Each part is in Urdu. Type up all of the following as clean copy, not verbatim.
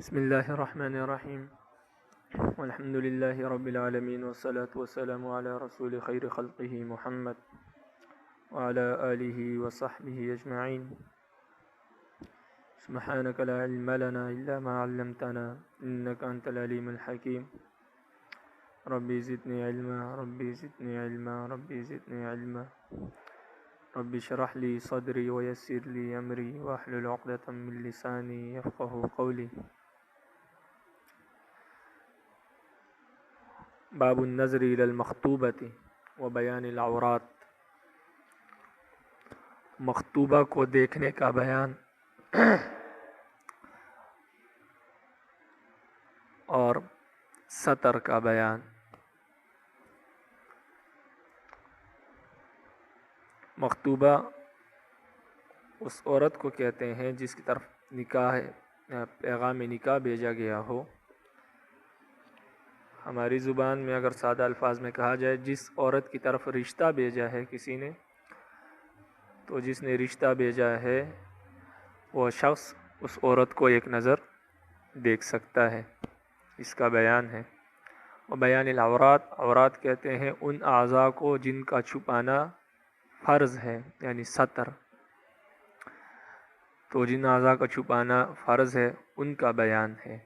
بسم الله الرحمن الرحيم والحمد لله رب العالمين والصلاة والسلام على رسول خير خلقه محمد وعلى آله وصحبه أجمعين. سبحانك لا علم لنا إلا ما علمتنا إنك أنت العليم الحكيم. ربي زدني علما ربي زدني علما ربي زدني علما ربي اشرح لي صدري ويسر لي أمري واحلل عقدة من لساني يفقه قولي. باب النظر إلى المخطوبة وبيان العورات. مخطوبہ کو دیکھنے کا بیان اور ستر کا بیان. مخطوبہ اس عورت کو کہتے ہیں جس کی طرف پیغام نکاح بھیجا گیا ہو. ہماری زبان میں اگر سادہ الفاظ میں کہا جائے جس عورت کی طرف رشتہ بھیجا ہے کسی نے، تو جس نے رشتہ بھیجا ہے وہ شخص اس عورت کو ایک نظر دیکھ سکتا ہے. اس کا بیان ہے. اور بیان العورات، عورات کہتے ہیں ان اعضاء کو جن کا چھپانا فرض ہے، یعنی ستر. تو جن اعضاء کا چھپانا فرض ہے ان کا بیان ہے.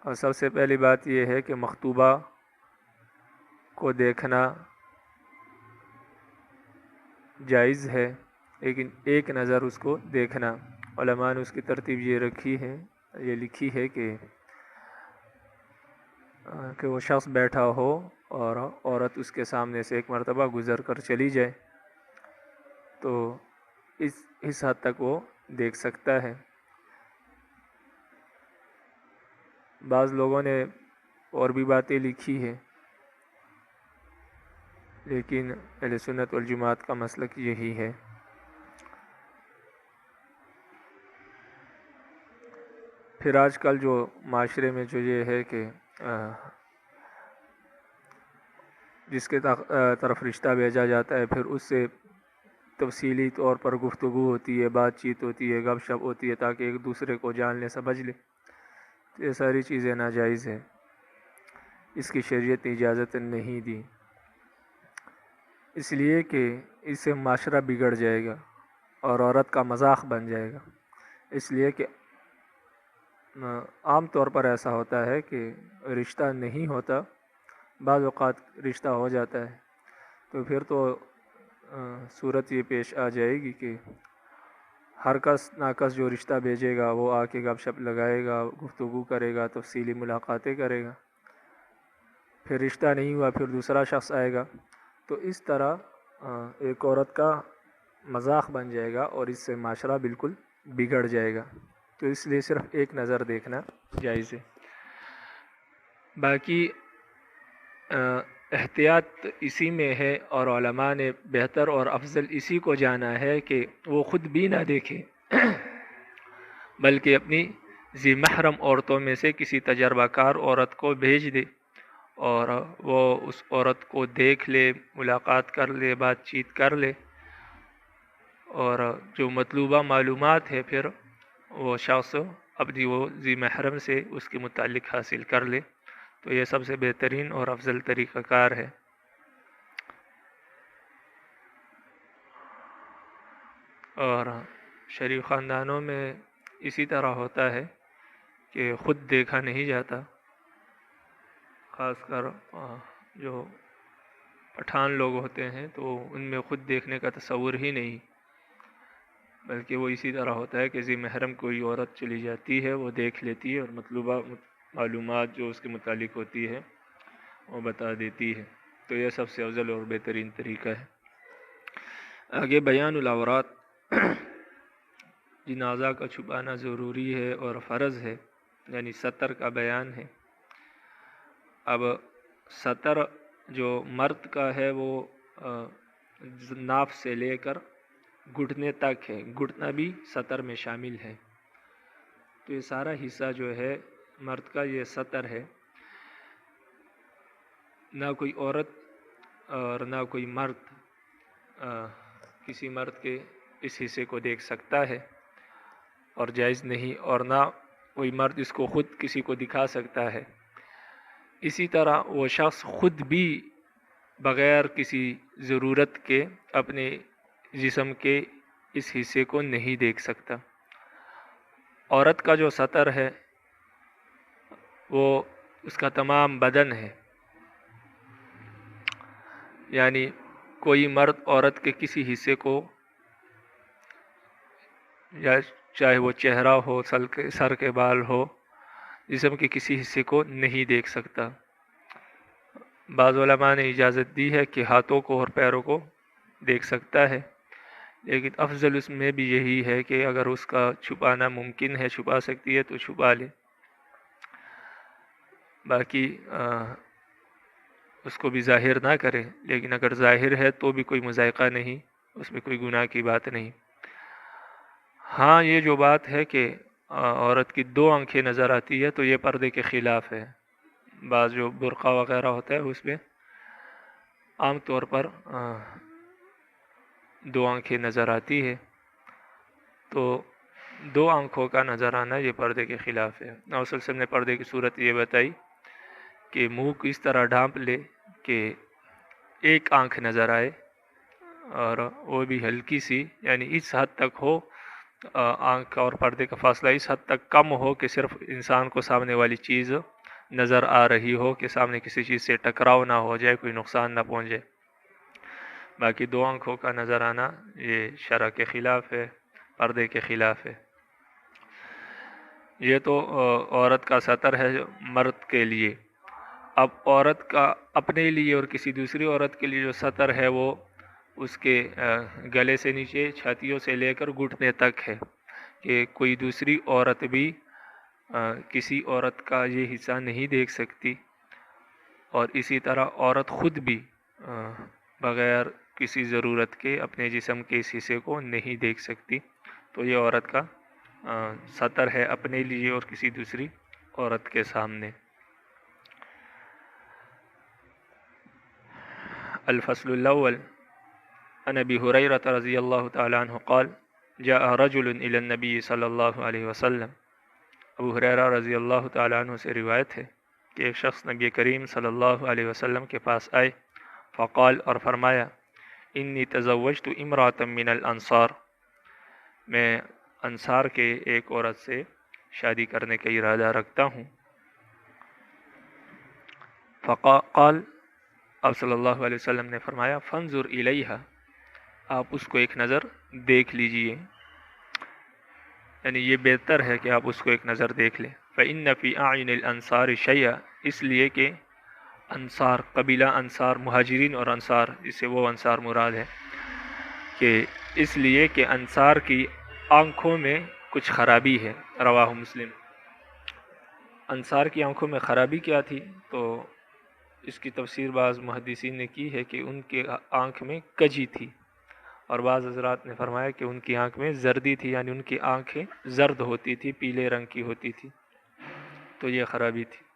اور سب سے پہلی بات یہ ہے کہ مخطوبہ کو دیکھنا جائز ہے، لیکن ایک نظر اس کو دیکھنا. علماء نے اس کی ترتیب یہ لکھی ہے کہ وہ شخص بیٹھا ہو اور عورت اس کے سامنے سے ایک مرتبہ گزر کر چلی جائے تو اس حد تک وہ دیکھ سکتا ہے. بعض لوگوں نے اور بھی باتیں لکھی ہیں، لیکن اہل سنت والجماعت کا مسلک یہی ہے. پھر آج کل جو معاشرے میں جو یہ ہے کہ جس کے طرف رشتہ بھیجا جاتا ہے پھر اس سے تفصیلی طور پر گفتگو ہوتی ہے، بات چیت ہوتی ہے، گپ شپ ہوتی ہے تاکہ ایک دوسرے کو جان لے، سمجھ لے. تو یہ ساری چیزیں ناجائز ہیں، اس کی شریعت نے اجازت نہیں دی، اس لیے کہ اس سے معاشرہ بگڑ جائے گا اور عورت کا مذاق بن جائے گا. اس لیے کہ عام طور پر ایسا ہوتا ہے کہ رشتہ نہیں ہوتا، بعض اوقات رشتہ ہو جاتا ہے تو پھر تو صورت یہ پیش آ جائے گی کہ ہر کس ناکس جو رشتہ بھیجے گا وہ آ کے گپ شپ لگائے گا، گفتگو کرے گا، تفصیلی ملاقاتیں کرے گا. پھر رشتہ نہیں ہوا پھر دوسرا شخص آئے گا، تو اس طرح ایک عورت کا مذاق بن جائے گا اور اس سے معاشرہ بالکل بگڑ جائے گا. تو اس لیے صرف ایک نظر دیکھنا جائز ہے. باقی احتیاط اسی میں ہے اور علماء نے بہتر اور افضل اسی کو جانا ہے کہ وہ خود بھی نہ دیکھے بلکہ اپنی ذی محرم عورتوں میں سے کسی تجربہ کار عورت کو بھیج دے اور وہ اس عورت کو دیکھ لے، ملاقات کر لے، بات چیت کر لے، اور جو مطلوبہ معلومات ہے پھر وہ شخص اپنی وہ ذی محرم سے اس کے متعلق حاصل کر لے. تو یہ سب سے بہترین اور افضل طریقہ کار ہے. اور شریف خاندانوں میں اسی طرح ہوتا ہے کہ خود دیکھا نہیں جاتا، خاص کر جو پٹھان لوگ ہوتے ہیں تو ان میں خود دیکھنے کا تصور ہی نہیں، بلکہ وہ اسی طرح ہوتا ہے کہ ذی محرم کوئی عورت چلی جاتی ہے، وہ دیکھ لیتی ہے اور مطلوبہ معلومات جو اس کے متعلق ہوتی ہے وہ بتا دیتی ہے. تو یہ سب سے افضل اور بہترین طریقہ ہے. آگے بیان العورات، جن اعضاء کا چھپانا ضروری ہے اور فرض ہے، یعنی ستر کا بیان ہے. اب ستر جو مرد کا ہے وہ ناف سے لے کر گھٹنے تک ہے، گھٹنا بھی ستر میں شامل ہے. تو یہ سارا حصہ جو ہے مرد کا یہ ستر ہے. نہ کوئی عورت اور نہ کوئی مرد کسی مرد کے اس حصے کو دیکھ سکتا ہے. اور جائز نہیں، اور نہ کوئی مرد اس کو خود کسی کو دکھا سکتا ہے۔ اسی طرح وہ شخص خود بھی بغیر کسی ضرورت کے اپنے جسم کے اس حصے کو نہیں دیکھ سکتا۔ عورت کا جو سطر ہے وہ اس کا تمام بدن ہے، یعنی کوئی مرد عورت کے کسی حصے کو، یا چاہے وہ چہرہ ہو، سر کے بال ہو، جسم کے کسی حصے کو نہیں دیکھ سکتا۔ بعض علماء نے اجازت دی ہے کہ ہاتھوں کو اور پیروں کو دیکھ سکتا ہے، لیکن افضل اس میں بھی یہی ہے کہ اگر اس کا چھپانا ممکن ہے، چھپا سکتی ہے تو چھپا لے، باقی اس کو بھی ظاہر نہ کرے۔ لیکن اگر ظاہر ہے تو بھی کوئی مضائقہ نہیں، اس میں کوئی گناہ کی بات نہیں۔ ہاں، یہ جو بات ہے کہ عورت کی 2 آنکھیں نظر آتی ہے تو یہ پردے کے خلاف ہے۔ بعض جو برقع وغیرہ ہوتا ہے اس میں عام طور پر 2 آنکھیں نظر آتی ہے، تو 2 آنکھوں کا نظر آنا یہ پردے کے خلاف ہے۔ نبی صلی اللہ علیہ وسلم نے پردے کی صورت یہ بتائی کہ منہ کو اس طرح ڈھانپ لے کہ ایک آنکھ نظر آئے، اور وہ بھی ہلکی سی، یعنی اس حد تک ہو، آنکھ اور پردے کا فاصلہ اس حد تک کم ہو کہ صرف انسان کو سامنے والی چیز نظر آ رہی ہو، کہ سامنے کسی چیز سے ٹکراؤ نہ ہو جائے، کوئی نقصان نہ پہنچے۔ باقی 2 آنکھوں کا نظر آنا یہ شرع کے خلاف ہے، پردے کے خلاف ہے۔ یہ تو عورت کا سطر ہے مرد کے لیے۔ اب عورت کا اپنے لیے اور کسی دوسری عورت کے لیے جو سطر ہے وہ اس کے گلے سے نیچے، چھاتیوں سے لے کر گھٹنے تک ہے، کہ کوئی دوسری عورت بھی کسی عورت کا یہ حصہ نہیں دیکھ سکتی، اور اسی طرح عورت خود بھی بغیر کسی ضرورت کے اپنے جسم کے اس حصے کو نہیں دیکھ سکتی۔ تو یہ عورت کا سطر ہے اپنے لیے اور کسی دوسری عورت کے سامنے۔ الفصل الاول عن ابی ہریرہ رضی اللہ تعالی عنہ قال جاء رجل الى النبی صلی اللہ علیہ وسلم۔ ابو ہریرہ رضی اللہ تعالی عنہ سے روایت ہے کہ ایک شخص نبی کریم صلی اللہ علیہ وسلم کے پاس آئے، فقال، اور فرمایا، انی تزوجت امرأة من الانصار، میں انصار کے ایک عورت سے شادی کرنے کا ارادہ رکھتا ہوں۔ فقال، آپ صلی اللہ علیہ وسلم نے فرمایا، فانظر الیہا، آپ اس کو ایک نظر دیکھ لیجئے، یعنی یہ بہتر ہے کہ آپ اس کو ایک نظر دیکھ لیں۔ فإن فی اعین الانصار شیئا، اس لیے کہ انصار، قبیلہ انصار، مہاجرین اور انصار، اس سے وہ انصار مراد ہے، کہ اس لیے کہ انصار کی آنکھوں میں کچھ خرابی ہے۔ رواہ مسلم۔ انصار کی آنکھوں میں خرابی کیا تھی؟ تو اس کی تفسیر بعض محدثین نے کی ہے کہ ان کے آنکھ میں کجی تھی، اور بعض حضرات نے فرمایا کہ ان کی آنکھ میں زردی تھی، یعنی ان کی آنکھیں زرد ہوتی تھی، پیلے رنگ کی ہوتی تھی، تو یہ خرابی تھی۔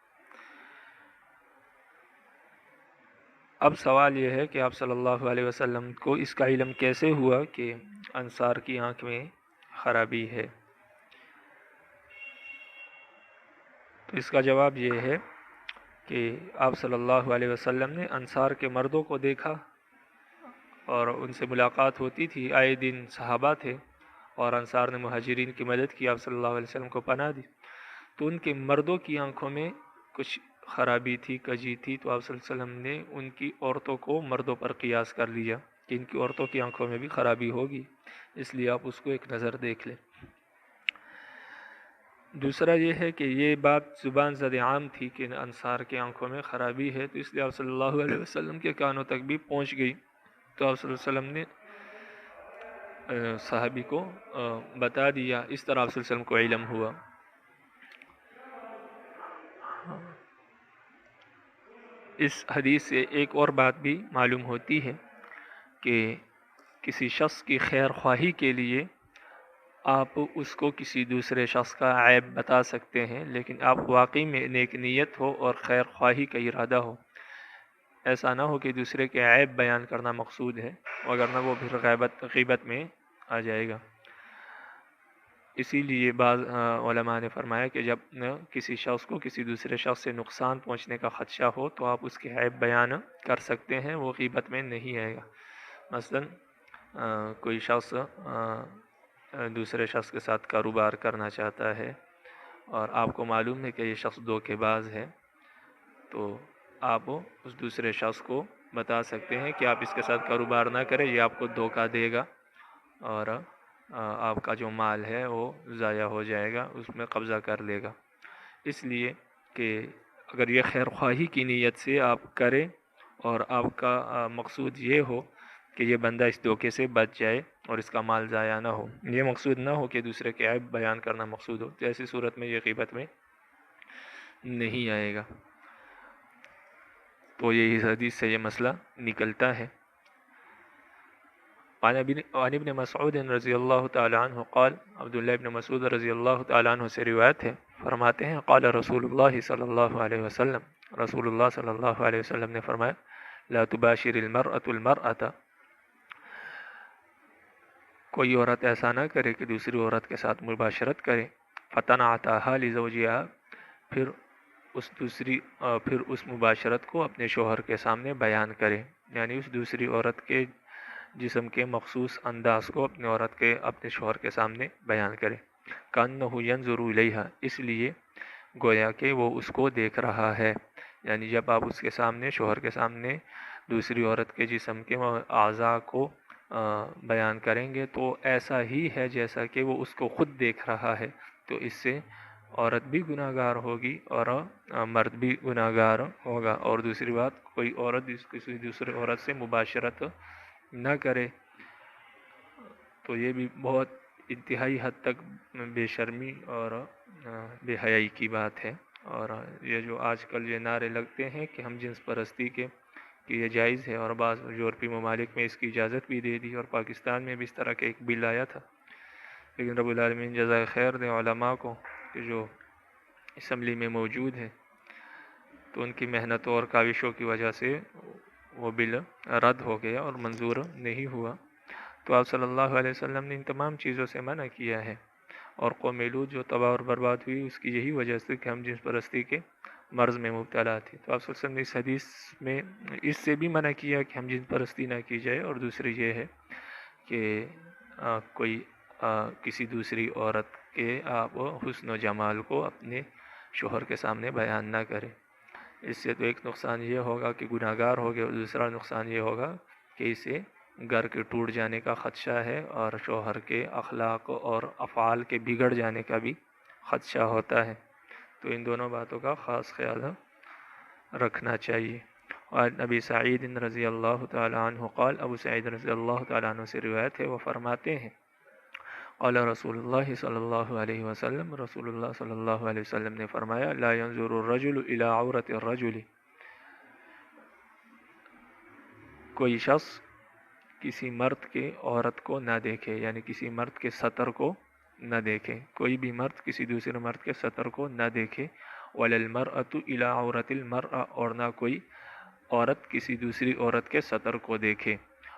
اب سوال یہ ہے کہ آپ صلی اللہ علیہ وسلم کو اس کا علم کیسے ہوا کہ انصار کی آنکھ میں خرابی ہے؟ تو اس کا جواب یہ ہے کہ آپ صلی اللہ علیہ وسلم نے انصار کے مردوں کو دیکھا اور ان سے ملاقات ہوتی تھی، آئے دن صحابہ تھے، اور انصار نے مہاجرین کی مدد کی، آپ صلی اللہ علیہ وسلم کو پناہ دی، تو ان کے مردوں کی آنکھوں میں کچھ خرابی تھی، کجی تھی، تو آپ صلی اللہ علیہ وسلم نے ان کی عورتوں کو مردوں پر قیاس کر لیا کہ ان کی عورتوں کی آنکھوں میں بھی خرابی ہوگی، اس لیے آپ اس کو ایک نظر دیکھ لیں۔ دوسرا یہ ہے کہ یہ بات زبان زد عام تھی کہ انصار کی آنکھوں میں خرابی ہے، تو اس لیے آپ صلی اللہ علیہ وسلم کے کانوں تک بھی پہنچ گئی، تو آپ صلی اللہ علیہ وسلم نے صحابی کو بتا دیا، اس طرح آپ صلی اللہ علیہ وسلم کو علم ہوا۔ اس حدیث سے ایک اور بات بھی معلوم ہوتی ہے کہ کسی شخص کی خیر خواہی کے لیے آپ اس کو کسی دوسرے شخص کا عیب بتا سکتے ہیں، لیکن آپ واقعی میں نیک نیت ہو اور خیر خواہی کا ارادہ ہو، ایسا نہ ہو کہ دوسرے کے عیب بیان کرنا مقصود ہے، وگرنہ وہ پھر غیبت میں آ جائے گا۔ اسی لیے بعض علماء نے فرمایا کہ جب کسی شخص کو کسی دوسرے شخص سے نقصان پہنچنے کا خدشہ ہو تو آپ اس کے عیب بیان کر سکتے ہیں، وہ غیبت میں نہیں آئے گا۔ مثلا کوئی شخص دوسرے شخص کے ساتھ کاروبار کرنا چاہتا ہے اور آپ کو معلوم ہے کہ یہ شخص دھوکے باز ہے، تو آپ اس دوسرے شخص کو بتا سکتے ہیں کہ آپ اس کے ساتھ کاروبار نہ کریں، یہ آپ کو دھوکہ دے گا اور آپ کا جو مال ہے وہ ضائع ہو جائے گا، اس میں قبضہ کر لے گا۔ اس لیے کہ اگر یہ خیر خواہی کی نیت سے آپ کریں اور آپ کا مقصود یہ ہو کہ یہ بندہ اس دھوکے سے بچ جائے اور اس کا مال ضائع نہ ہو، یہ مقصود نہ ہو کہ دوسرے کے عیب بیان کرنا مقصود ہو، تو ایسی صورت میں یہ غیبت میں نہیں آئے گا۔ تو یہ اس حدیث سے یہ مسئلہ نکلتا ہے۔ عن ابن مسعود رضی اللہ تعالی عنہ قال، عبداللہ ابن مسعود رضی اللہ تعالی عنہ سے روایت ہے، فرماتے ہیں قال رسول اللہ صلی اللہ علیہ وسلم، رسول اللہ صلی اللہ علیہ وسلم نے فرمایا لا تباشر المرأة المرأة، کوئی عورت ایسا نہ کرے کہ دوسری عورت کے ساتھ مباشرت کرے، فتنعتها لزوجها، پھر اس مباشرت کو اپنے شوہر کے سامنے بیان کرے، یعنی اس دوسری عورت کے جسم کے مخصوص انداز کو اپنے شوہر کے سامنے بیان کرے، کأنہ ینظر الیہا، اس لیے گویا کہ وہ اس کو دیکھ رہا ہے، یعنی جب آپ اس کے سامنے شوہر کے سامنے دوسری عورت کے جسم کے اعضاء کو بیان کریں گے تو ایسا ہی ہے جیسا کہ وہ اس کو خود دیکھ رہا ہے، تو اس سے عورت بھی گناہ گار ہوگی اور مرد بھی گناہ گار ہوگا۔ اور دوسری بات، کوئی عورت کسی دوسرے عورت سے مباشرت نہ کرے تو یہ بھی بہت انتہائی حد تک بے شرمی اور بے حیائی کی بات ہے۔ اور یہ جو آج کل یہ نعرے لگتے ہیں کہ ہم جنس پرستی کہ یہ جائز ہے، اور بعض یورپی ممالک میں اس کی اجازت بھی دے دی، اور پاکستان میں بھی اس طرح کا ایک بل آیا تھا، لیکن رب العالمین جزائے خیر دیں علماء کو کہ جو اسمبلی میں موجود ہیں، تو ان کی محنتوں اور کاوشوں کی وجہ سے وہ بل رد ہو گیا اور منظور نہیں ہوا۔ تو آپ صلی اللہ علیہ وسلم نے ان تمام چیزوں سے منع کیا ہے، اور قوم لوط جو تباہ اور برباد ہوئی اس کی یہی وجہ سے کہ ہم جنس پرستی کے مرض میں مبتلا تھے۔ تو آپ صلی اللہ علیہ وسلم نے اس حدیث میں اس سے بھی منع کیا کہ ہم جنس پرستی نہ کی جائے، اور دوسری یہ ہے کہ کوئی کسی دوسری عورت کے آپ حسن و جمال کو اپنے شوہر کے سامنے بیان نہ کرے۔ اس سے تو ایک نقصان یہ ہوگا کہ گناہ گار ہو گیا، اور دوسرا نقصان یہ ہوگا کہ اسے گھر کے ٹوٹ جانے کا خدشہ ہے، اور شوہر کے اخلاق اور افعال کے بگڑ جانے کا بھی خدشہ ہوتا ہے۔ تو ان دونوں باتوں کا خاص خیال رکھنا چاہیے۔ اور نبی سعید رضی اللہ تعالی عنہ قال، ابو سعید رضی اللہ تعالی عنہ سے روایت ہے، وہ فرماتے ہیں قال رسول اللہ صلی اللہ علیہ وسلم، رسول اللہ صلی اللہ علیہ وسلم نے فرمایا لا ينظر الرجل الى عورت الرجل، کوئی شخص کسی مرد کے عورت کو نہ دیکھے، یعنی کسی مرد کے سطر کو نہ دیکھے، کوئی بھی مرد کسی دوسرے مرد کے سطر کو نہ دیکھے، ولا المرأة الى عورت المرأة، اور نہ کوئی عورت کسی دوسری عورت کے سطر کو دیکھے،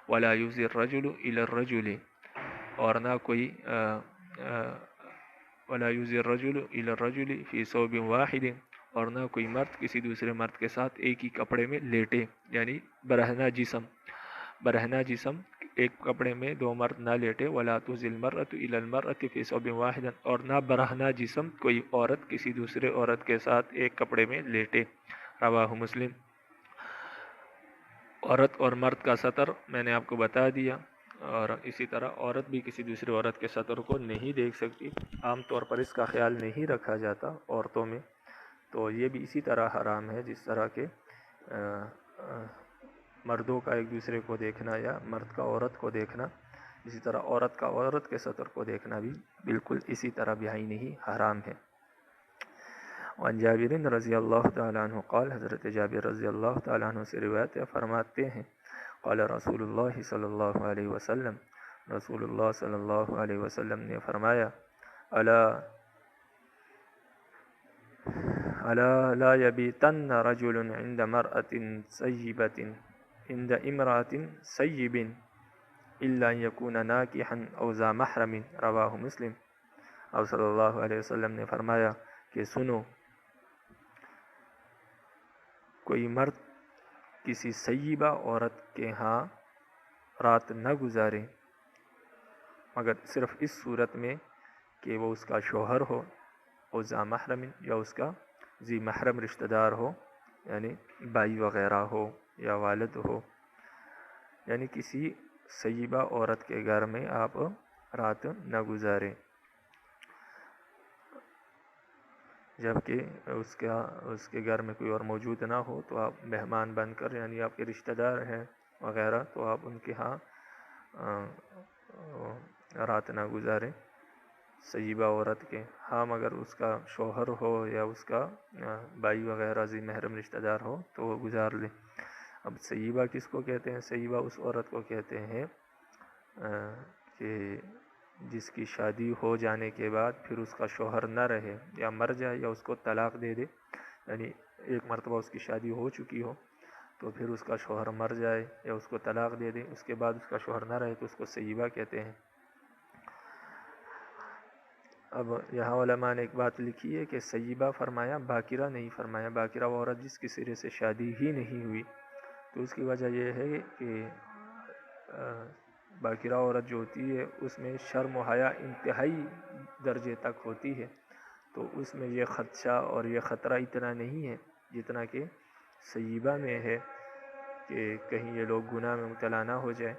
ولا يفضي الرجل الى الرجل، اور نہ کوئی ولا يفضي الرجل الى الرجل في ثوب واحد، اور نہ کوئی مرد کسی دوسرے مرد کے ساتھ ایک ہی کپڑے میں لیٹے، یعنی برہنہ جسم ایک کپڑے میں دو مرد نہ لیٹے، ولا تفضي المرأة الى المرأة في ثوب واحد، اور نہ برہنہ جسم کوئی عورت کسی دوسرے عورت کے ساتھ ایک کپڑے میں لیٹے، رواہ مسلم۔ عورت اور مرد کا سطر میں نے آپ کو بتا دیا، اور اسی طرح عورت بھی کسی دوسری عورت کے سطر کو نہیں دیکھ سکتی، عام طور پر اس کا خیال نہیں رکھا جاتا عورتوں میں، تو یہ بھی اسی طرح حرام ہے جس طرح کہ مردوں کا ایک دوسرے کو دیکھنا یا مرد کا عورت کو دیکھنا، اسی طرح عورت کا عورت کے سطر کو دیکھنا بھی بالکل اسی طرح بیائی نہیں حرام ہے۔ وعن جابر رضی اللہ تعالیٰ عنہ قال، حضرت جابر رضی اللہ تعالیٰ عنہ سے روایت فرماتے ہیں قال رسول اللہ صلی اللہ علیہ وسلم، رسول اللہ صلی اللہ علیہ وسلم نے فرمایا الا لا يبيتن رجل عند امرأة سيب الا ان يكون ناكحا او ذا محرم، رواہ مسلم۔ آپ صلی اللہ علیہ وسلم نے فرمایا کہ سنو، کوئی مرد کسی سیبہ عورت کے ہاں رات نہ گزارے مگر صرف اس صورت میں کہ وہ اس کا شوہر ہو اور ذا محرم یا اس کا ذی محرم رشتہ دار ہو، یعنی بھائی وغیرہ ہو یا والد ہو، یعنی کسی سیبہ عورت کے گھر میں آپ رات نہ گزاریں، جبکہ اس کے گھر میں کوئی اور موجود نہ ہو تو آپ مہمان بن کر، یعنی آپ کے رشتہ دار ہیں وغیرہ، تو آپ ان کے ہاں رات نہ گزاریں سیبہ عورت کے ہاں، مگر اس کا شوہر ہو یا اس کا بھائی وغیرہ ذی محرم رشتہ دار ہو تو وہ گزار لے۔ اب سیبہ کس کو کہتے ہیں؟ سیبہ اس عورت کو کہتے ہیں کہ جس کی شادی ہو جانے کے بعد پھر اس کا شوہر نہ رہے یا مر جائے یا اس کو طلاق دے دے، یعنی ایک مرتبہ اس کی شادی ہو چکی ہو تو پھر اس کا شوہر مر جائے یا اس کو طلاق دے دے، اس کے بعد اس کا شوہر نہ رہے تو اس کو سیبہ کہتے ہیں۔ اب یہاں علماء نے ایک بات لکھی ہے کہ سیبہ فرمایا، باکرہ نہیں فرمایا۔ باکرہ وہ عورت جس کی سرے سے شادی ہی نہیں ہوئی، تو اس کی وجہ یہ ہے کہ باکرہ عورت جو ہوتی ہے اس میں شرم و حیا انتہائی درجے تک ہوتی ہے، تو اس میں یہ خدشہ اور یہ خطرہ اتنا نہیں ہے جتنا کہ سیبہ میں ہے کہ کہیں یہ لوگ گناہ میں مبتلا نہ ہو جائے،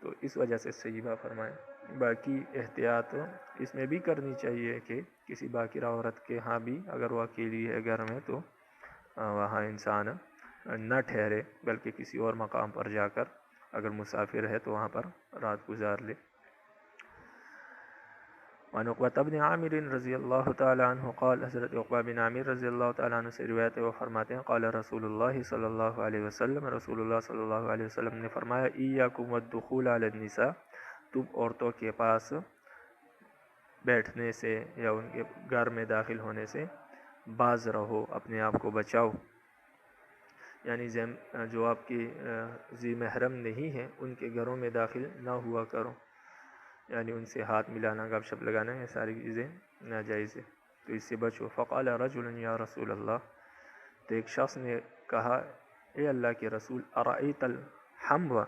تو اس وجہ سے سیبہ فرمائے۔ باقی احتیاط اس میں بھی کرنی چاہیے کہ کسی باکرہ عورت کے ہاں بھی اگر وہ اکیلی ہے گھر میں تو وہاں انسان نہ ٹھہرے، بلکہ کسی اور مقام پر جا کر اگر مسافر ہے تو وہاں پر رات گزار لے۔ وعن عقبہ بن عامر رضی اللہ تعالی عنہ قال، حضرت عقبہ بن عامر رضی اللہ تعالی عنہ سے روایت ہے، وہ فرماتے ہیں قال رسول اللہ صلی اللہ علیہ وسلم، رسول اللہ صلی اللہ علیہ وسلم نے فرمایا ایاکم والدخول علی النساء، تم عورتوں کے پاس بیٹھنے سے یا ان کے گھر میں داخل ہونے سے باز رہو، اپنے آپ کو بچاؤ، یعنی جو آپ کی ذی محرم نہیں ہیں ان کے گھروں میں داخل نہ ہوا کرو، یعنی ان سے ہاتھ ملانا، گپ شپ لگانا، یہ ساری چیزیں ناجائز ہے، تو اس سے بچو۔ فقال رجل یا رسول اللہ، تو ایک شخص نے کہا اے اللہ کے رسول، ارأیت الحمو،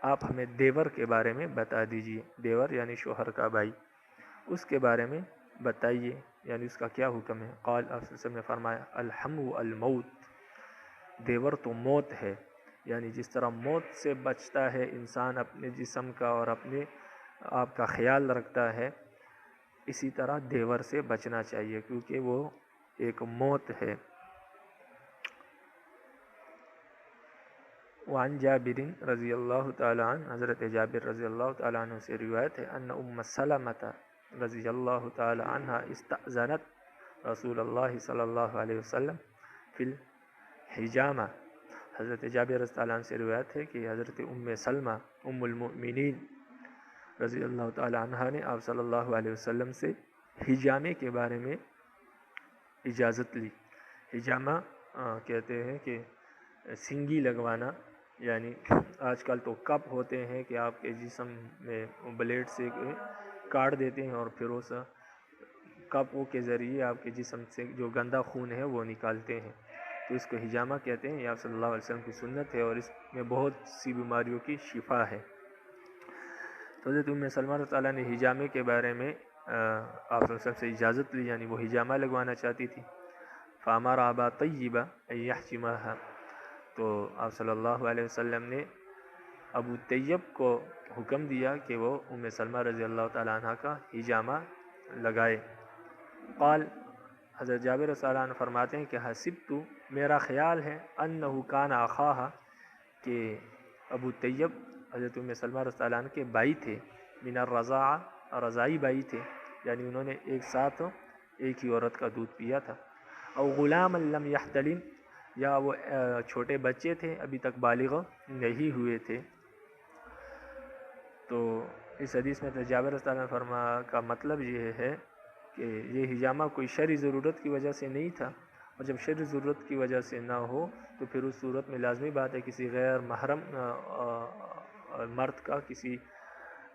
آپ ہمیں دیور کے بارے میں بتا دیجئے، دیور یعنی شوہر کا بھائی، اس کے بارے میں بتائیے، یعنی اس کا کیا حکم ہے؟ قال، آپ صلی اللہ علیہ وسلم نے فرمایا الحمو الموت، دیور تو موت ہے، یعنی جس طرح موت سے بچتا ہے انسان اپنے جسم کا اور اپنے آپ کا خیال رکھتا ہے، اسی طرح دیور سے بچنا چاہیے کیونکہ وہ ایک موت ہے۔ وعن جابر رضی اللہ تعالی عنہ، حضرت جابر رضی اللہ تعالی عنہ سے روایت ہے ان ام سلمۃ رضی اللہ تعالی عنہ استأذنت رسول اللہ صلی اللہ علیہ وسلم فی الحجامہ، حضرت جابر رضی اللہ عنہ سے روایت ہے کہ حضرت ام سلمہ ام المؤمنین رضی اللہ تعالی عنہ نے آپ صلی اللہ علیہ وسلم سے حجامے کے بارے میں اجازت لی۔ حجامہ کہتے ہیں کہ سنگی لگوانا، یعنی آج کل تو کپ ہوتے ہیں کہ آپ کے جسم میں بلیڈ سے کاٹ دیتے ہیں اور پھر اس کپوں کے ذریعے آپ کے جسم سے جو گندا خون ہے وہ نکالتے ہیں، تو اس کو حجامہ کہتے ہیں۔ یہ آپ صلی اللہ علیہ وسلم کی سنت ہے اور اس میں بہت سی بیماریوں کی شفا ہے۔ تو حضرت ام سلمہ رضی اللہ عنہ نے حجامے کے بارے میں آپ صلی اللہ علیہ وسلم سے اجازت لی، یعنی وہ حجامہ لگوانا چاہتی تھی۔ فامر ابا طیبہ ان یحجمھا، تو آپ صلی اللہ علیہ وسلم نے ابو طیب کو حکم دیا کہ وہ ام سلمہ رضی اللہ تعالی عنہ کا حجامہ لگائے۔ قال، حضرت جابر رضی اللہ عنہ فرماتے ہیں کہ حسبت، میرا خیال ہے، انہ کان اخاھا، کہ ابو طیب حضرت ام سلمہ رضی اللہ عنہ کے بھائی تھے، من الرضاعہ، رضاعی بھائی تھے، یعنی انہوں نے ایک ساتھ ایک ہی عورت کا دودھ پیا تھا۔ او غلام لم یحتلم، یا وہ چھوٹے بچے تھے ابھی تک بالغ نہیں ہوئے تھے۔ تو اس حدیث میں جابر رضی اللہ عنہ کا مطلب یہ ہے کہ یہ حجامہ کوئی شرعی ضرورت کی وجہ سے نہیں تھا، اور جب شرعی ضرورت کی وجہ سے نہ ہو تو پھر اس صورت میں لازمی بات ہے کسی غیر محرم مرد کا کسی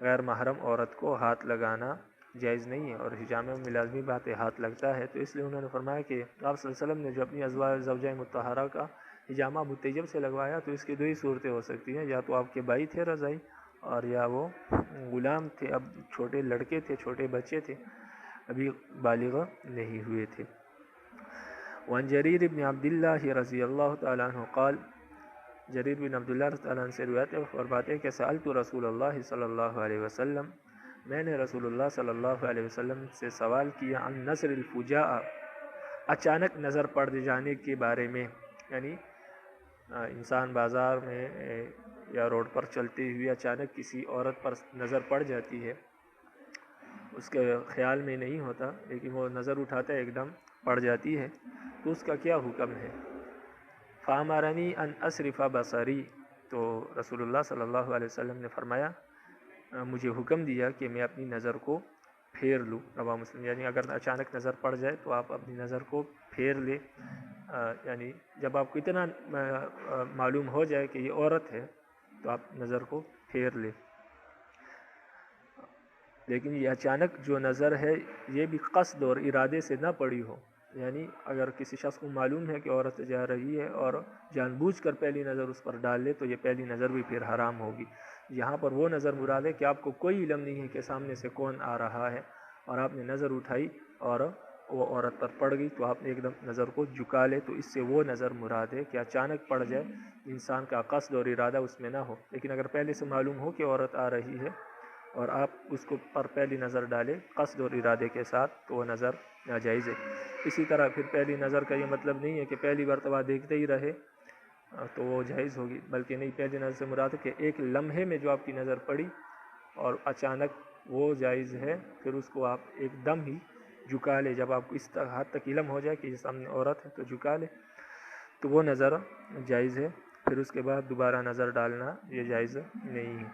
غیر محرم عورت کو ہاتھ لگانا جائز نہیں ہے، اور حجامہ میں لازمی بات ہے ہاتھ لگتا ہے، تو اس لیے انہوں نے فرمایا کہ آپ صلی اللہ علیہ وسلم نے جو اپنی ازواج زوجہ مطہرہ کا حجامہ ابو طیب سے لگوایا تو اس کی دو ہی صورتیں ہو سکتی ہیں، یا تو آپ کے بھائی تھے رضائی اور یا وہ غلام تھے، اب چھوٹے لڑکے تھے، چھوٹے بچے تھے، ابھی بالغ نہیں ہوئے تھے۔ وعن جریر بن عبداللہ رضی اللہ تعالیٰ عنہ قال، جریر بن عبداللہ رضی اللہ عنہ سے روایت ہے، فرماتے ہیں کہ سألت رسول اللہ صلی اللہ علیہ وسلم، میں نے رسول اللہ صلی اللہ علیہ وسلم سے سوال کیا عن نظر الفجاء، اچانک نظر پڑ جانے کے بارے میں، یعنی انسان بازار میں یا روڈ پر چلتے ہوئے اچانک کسی عورت پر نظر پڑ جاتی ہے، اس کے خیال میں نہیں ہوتا لیکن وہ نظر اٹھاتا ہے ایک دم پڑ جاتی ہے، تو اس کا کیا حکم ہے؟ فامرنی ان اصرف بصری، تو رسول اللہ صلی اللہ علیہ وسلم نے فرمایا، مجھے حکم دیا کہ میں اپنی نظر کو پھیر لوں، رواہ مسلم، یعنی اگر اچانک نظر پڑ جائے تو آپ اپنی نظر کو پھیر لیں، یعنی جب آپ کو اتنا معلوم ہو جائے کہ یہ عورت ہے تو آپ نظر کو پھیر لیں، لیکن یہ اچانک جو نظر ہے یہ بھی قصد اور ارادے سے نہ پڑی ہو، یعنی اگر کسی شخص کو معلوم ہے کہ عورت جا رہی ہے اور جان بوجھ کر پہلی نظر اس پر ڈال لے تو یہ پہلی نظر بھی پھر حرام ہوگی۔ یہاں پر وہ نظر مراد ہے کہ آپ کو کوئی علم نہیں ہے کہ سامنے سے کون آ رہا ہے اور آپ نے نظر اٹھائی اور وہ عورت پر پڑ گئی تو آپ نے ایک دم نظر کو جھکا لے، تو اس سے وہ نظر مراد ہے کہ اچانک پڑ جائے، انسان کا قصد اور ارادہ اس میں نہ ہو، لیکن اگر پہلے سے معلوم ہو کہ عورت آ رہی ہے اور آپ اس کو پر پہلی نظر ڈالیں قصد اور ارادے کے ساتھ تو وہ نظر ناجائز ہے۔ اسی طرح پھر پہلی نظر کا یہ مطلب نہیں ہے کہ پہلی مرتبہ دیکھتے ہی رہے تو وہ جائز ہوگی، بلکہ نہیں، پہلی نظر سے مراد ہے کہ ایک لمحے میں جو آپ کی نظر پڑی اور اچانک وہ جائز ہے، پھر اس کو آپ ایک دم ہی جھکا لے، جب آپ کو اس حد تک علم ہو جائے کہ یہ سامنے عورت ہے تو جھکا لے، تو وہ نظر جائز ہے، پھر اس کے بعد دوبارہ نظر ڈالنا یہ جائز نہیں ہے۔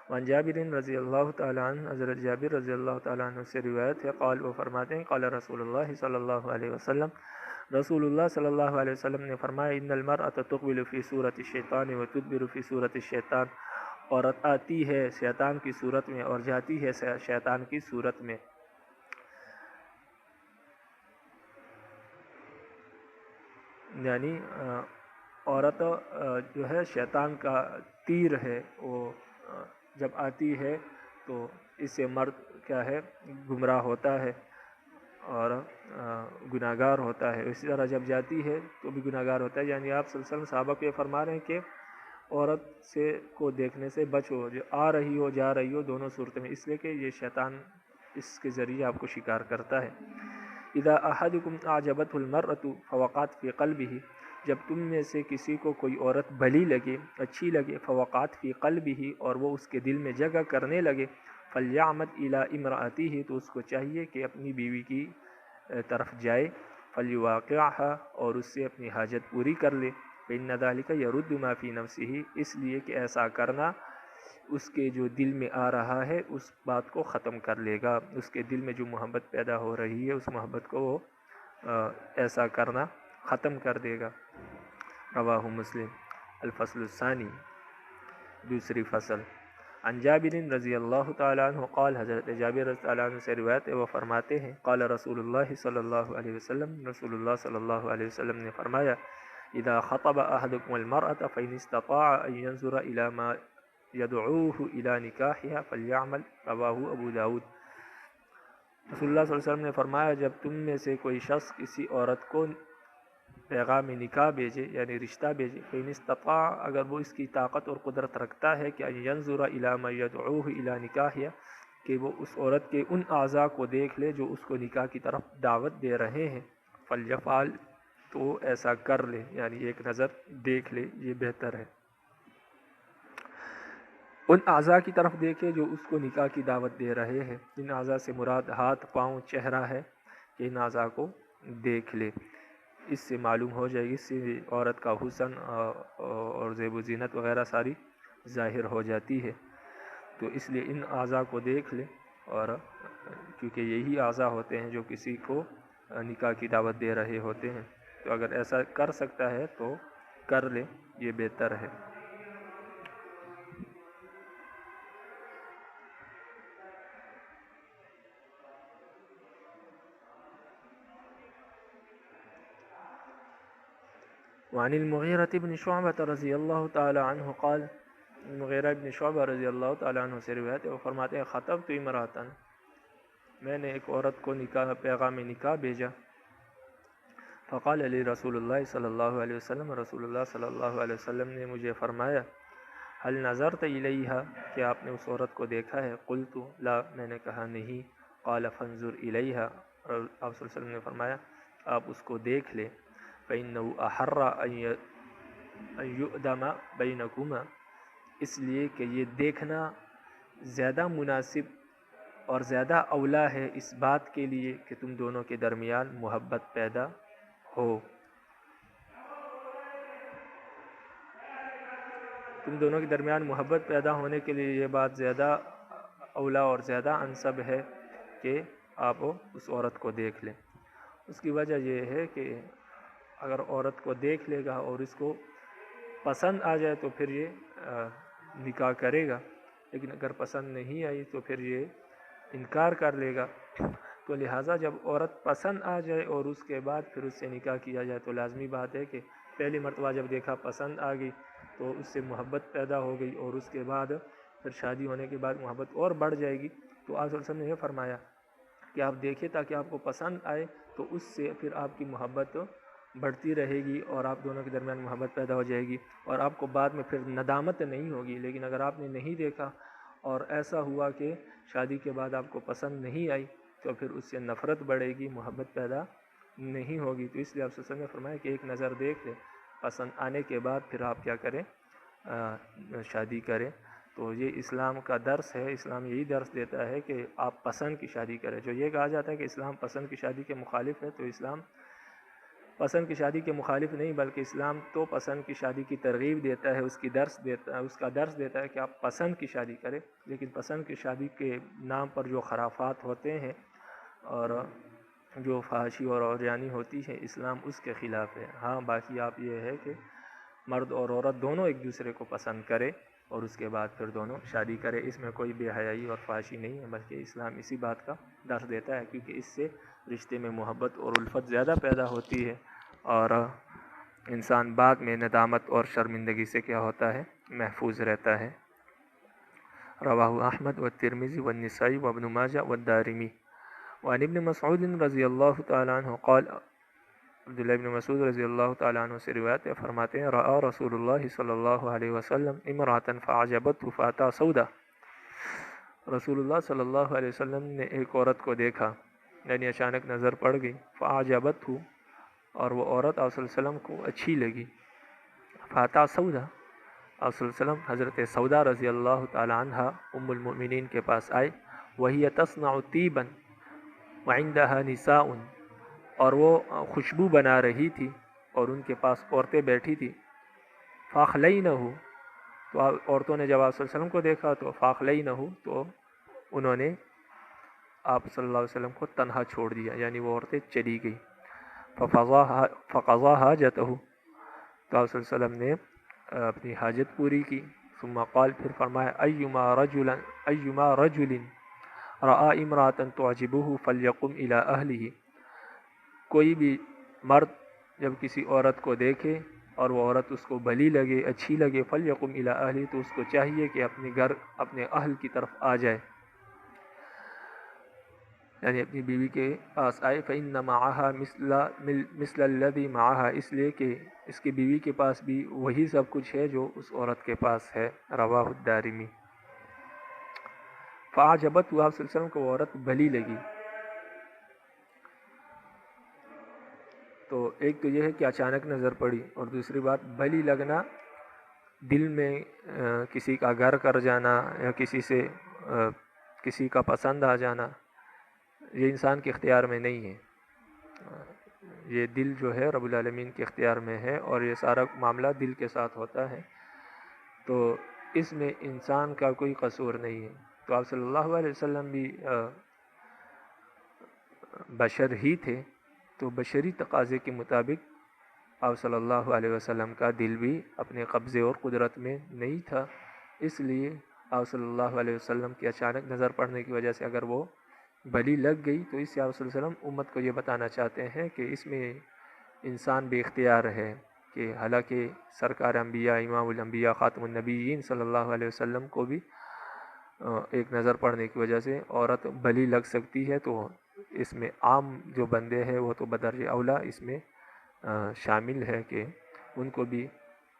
وعن جابر رضی اللہ تعالیٰ عنہ، حضرت جابر رضی اللہ تعالیٰ عنہ سے روایت ہے، قال، وہ فرماتے ہیں، قال رسول اللہ صلی اللہ علیہ وسلم، رسول اللہ صلی اللہ علیہ وسلم نے فرمایا، ان المرأة تقبل فی صورت الشیطان و تدبر فی صورت الشیطان، عورت آتی ہے شیطان کی صورت میں اور جاتی ہے شیطان کی صورت میں، یعنی عورت جو ہے شیطان کا تیر ہے، وہ جب آتی ہے تو اس سے مرد کیا ہے گمراہ ہوتا ہے اور گناہگار ہوتا ہے، اسی طرح جب جاتی ہے تو بھی گناہگار ہوتا ہے، یعنی آپ صلی اللہ علیہ وسلم صحابہ کو یہ فرما رہے ہیں کہ عورت سے کو دیکھنے سے بچو، جو آ رہی ہو جا رہی ہو دونوں صورتوں میں، اس لیے کہ یہ شیطان اس کے ذریعے آپ کو شکار کرتا ہے۔ اذا احدکم اعجبته المرأة فوقعت فی قلبہ، جب تم میں سے کسی کو کوئی عورت بھلی لگے، اچھی لگے، فوقعت فی قلبہ، اور وہ اس کے دل میں جگہ کرنے لگے، فلیعمد الی امرأتہ، تو اس کو چاہیے کہ اپنی بیوی کی طرف جائے، فلیواقعها، اور اس سے اپنی حاجت پوری کر لے، فإن ذلک یرد ما فی نفسہ، اس لیے کہ ایسا کرنا اس کے جو دل میں آ رہا ہے اس بات کو ختم کر لے گا، اس کے دل میں جو محبت پیدا ہو رہی ہے اس محبت کو وہ ایسا کرنا ختم کر دے گا۔ رواہ مسلم۔ الفصل الثانی، دوسری فصل۔ عن جابر رضی اللہ تعالیٰ عنہ قال، حضرت جابر رضی اللہ عنہ سے روایت ہے، وہ فرماتے ہیں، قال رسول اللہ صلی اللہ علیہ وسلم، رسول اللہ صلی اللہ علیہ وسلم نے فرمایا، اذا خطب احدکم المرأة فإن استطاع ان ينظر الى ما يدعوه الى نکاحها فلیعمل، رواہ ابو داود۔ رسول اللہ صلی اللہ علیہ وسلم نے فرمایا، جب تم میں سے کوئی شخص کسی عورت کو پیغام نکاح بھیجے یعنی رشتہ بھیجے، فإن استطاع، اگر وہ اس کی طاقت اور قدرت رکھتا ہے کہ ان ينظر الى ما يدعوه الى نکاحها، کہ وہ اس عورت کے ان اعضاء کو دیکھ لے جو اس کو نکاح کی طرف دعوت دے رہے ہیں، فلیفعل، تو ایسا کر لے، یعنی ایک نظر دیکھ لے، یہ بہتر ہے۔ ان اعضاء کی طرف دیکھے جو اس کو نکاح کی دعوت دے رہے ہیں، ان اعضاء سے مراد ہاتھ، پاؤں، چہرہ ہے، کہ ان اعضاء کو دیکھ لے، اس سے معلوم ہو جائے گی، اس سے عورت کا حسن اور زیب و زینت وغیرہ ساری ظاہر ہو جاتی ہے، تو اس لیے ان اعضاء کو دیکھ لے، اور کیونکہ یہی اعضاء ہوتے ہیں جو کسی کو نکاح کی دعوت دے رہے ہوتے ہیں، تو اگر ایسا کر سکتا ہے تو کر لے، یہ بہتر ہے۔ وعن المغیرة بن شعبة رضی اللہ تعالی عنہ قال، مغیرہ بن شعبہ رضی اللہ تعالی عنہ سے روایت ہے، وہ فرماتے ہیں خطبت امرأة، میں نے ایک عورت کو پیغام نکاح بھیجا، فقال علی رسول اللہ صلی اللہ علیہ وسلم، رسول اللہ صلی اللہ علیہ وسلم نے مجھے فرمایا هل نظرت الیہا، کہ آپ نے اس عورت کو دیکھا ہے؟ قلت لا، میں نے کہا نہیں۔ قال فانظر الیہا، آپ صلی اللہ علیہ وسلم نے فرمایا آپ اس کو دیکھ لیں، فإنه أحر أن يؤدم بینکما، اس لیے کہ یہ دیکھنا زیادہ مناسب اور زیادہ اولا ہے اس بات کے لیے کہ تم دونوں کے درمیان محبت پیدا ہو، تم دونوں کے درمیان محبت پیدا ہونے کے لیے یہ بات زیادہ اولا اور زیادہ انسب ہے کہ آپ اس عورت کو دیکھ لیں۔ اس کی وجہ یہ ہے کہ اگر عورت کو دیکھ لے گا اور اس کو پسند آ جائے تو پھر یہ نکاح کرے گا، لیکن اگر پسند نہیں آئی تو پھر یہ انکار کر لے گا۔ تو لہٰذا جب عورت پسند آ جائے اور اس کے بعد پھر اس سے نکاح کیا جائے تو لازمی بات ہے کہ پہلی مرتبہ جب دیکھا پسند آ گئی تو اس سے محبت پیدا ہو گئی، اور اس کے بعد پھر شادی ہونے کے بعد محبت اور بڑھ جائے گی۔ تو آپ صلی اللہ علیہ وسلم نے یہ فرمایا کہ آپ دیکھیں تاکہ آپ کو پسند آئے، تو اس سے پھر آپ کی محبت بڑھتی رہے گی اور آپ دونوں کے درمیان محبت پیدا ہو جائے گی، اور آپ کو بعد میں پھر ندامت نہیں ہوگی۔ لیکن اگر آپ نے نہیں دیکھا اور ایسا ہوا کہ شادی کے بعد آپ کو پسند نہیں آئی تو پھر اس سے نفرت بڑھے گی، محبت پیدا نہیں ہوگی۔ تو اس لیے آپ صلی اللہ علیہ وسلم نے فرمایا کہ ایک نظر دیکھ لیں، پسند آنے کے بعد پھر آپ کیا کریں، شادی کریں۔ تو یہ اسلام کا درس ہے، اسلام یہی درس دیتا ہے کہ آپ پسند کی شادی کریں۔ جو یہ کہا جاتا ہے کہ اسلام پسند کی شادی کے مخالف ہے، تو اسلام پسند کی شادی کے مخالف نہیں، بلکہ اسلام تو پسند کی شادی کی ترغیب دیتا ہے، اس کا درس دیتا ہے کہ آپ پسند کی شادی کریں۔ لیکن پسند کی شادی کے نام پر جو خرافات ہوتے ہیں اور جو فحاشی اور عریانی ہوتی ہے، اسلام اس کے خلاف ہے۔ ہاں باقی آپ یہ ہے کہ مرد اور عورت دونوں ایک دوسرے کو پسند کرے اور اس کے بعد پھر دونوں شادی کرے، اس میں کوئی بے حیائی اور فحاشی نہیں ہے، بلکہ اسلام اسی بات کا درس دیتا ہے، کیونکہ اس سے رشتے میں محبت اور الفت زیادہ پیدا ہوتی ہے، اور انسان بعد میں ندامت اور شرمندگی سے کیا ہوتا ہے، محفوظ رہتا ہے۔ رواہ احمد والترمذی والنسائی وابن ماجہ والدارمی۔ وعن ابن مسعود رضی اللہ تعالی عنہ قال، عبداللہ ابن مسعود رضی اللہ تعالی عنہ سے روایت ہے، فرماتے ہیں رأى رسول اللہ صلی اللہ علیہ وسلم امرأة فعجبته فأتى سودا، رسول اللہ صلی اللہ علیہ وسلم نے ایک عورت کو دیکھا، یعنی اچانک نظر پڑ گئی، فعجبته، اور وہ عورت آپ صلی اللہ علیہ وسلم کو اچھی لگی، فأتى سودا، آپ صلی اللہ علیہ وسلم حضرت سودا رضی اللہ تعالی عنہ ام المؤمنین کے پاس آئے، وہی تصنع طیبا وعندها نساء، اور وہ خوشبو بنا رہی تھی اور ان کے پاس عورتیں بیٹھی تھی، فاخلینہ، تو عورتوں نے جب آپ صلی اللہ علیہ وسلم کو دیکھا تو فاخلینہ، تو انہوں نے آپ صلی اللہ علیہ وسلم کو تنہا چھوڑ دیا، یعنی وہ عورتیں چلی گئی، فقضا حاجتہ، تو آپ صلی اللہ علیہ وسلم نے اپنی حاجت پوری کی، ثم قال، پھر فرمایا ایما رجل رأى امرأة تعجبه فلیقم الى اہلہ، کوئی بھی مرد جب کسی عورت کو دیکھے اور وہ عورت اس کو بھلی لگے، اچھی لگے، فلیقم الی اہلہ، تو اس کو چاہیے کہ اپنے گھر، اپنے اہل کی طرف آ جائے، یعنی اپنی بیوی کے پاس آئے، فإن معها مثل الذی معها، اس لیے کہ اس کی بیوی کے پاس بھی وہی سب کچھ ہے جو اس عورت کے پاس ہے۔ رواہ الدارمی۔ فعجبت، آپ صلی اللہ علیہ وسلم کو وہ عورت بھلی لگی۔ تو ایک تو یہ ہے کہ اچانک نظر پڑی، اور دوسری بات بھلی لگنا، دل میں کسی کا گھر کر جانا یا کسی کا پسند آ جانا، یہ انسان کے اختیار میں نہیں ہے، یہ دل جو ہے رب العالمین کے اختیار میں ہے، اور یہ سارا معاملہ دل کے ساتھ ہوتا ہے، تو اس میں انسان کا کوئی قصور نہیں ہے۔ تو آپ صلی اللہ علیہ وسلم بھی بشر ہی تھے، تو بشری تقاضے کے مطابق آپ صلی اللہ علیہ وسلم کا دل بھی اپنے قبضے اور قدرت میں نہیں تھا، اس لیے آپ صلی اللہ علیہ وسلم کی اچانک نظر پڑنے کی وجہ سے اگر وہ بھلی لگ گئی، تو اس سے آپ صلی اللہ علیہ وسلم امت کو یہ بتانا چاہتے ہیں کہ اس میں انسان بے اختیار ہے، کہ حالانکہ سرکار انبیاء امام الانبیاء خاتم النبیین صلی اللہ علیہ وسلم کو بھی ایک نظر پڑنے کی وجہ سے عورت بلی لگ سکتی ہے، تو اس میں عام جو بندے ہیں وہ تو بدرجہ اولا اس میں شامل ہے کہ ان کو بھی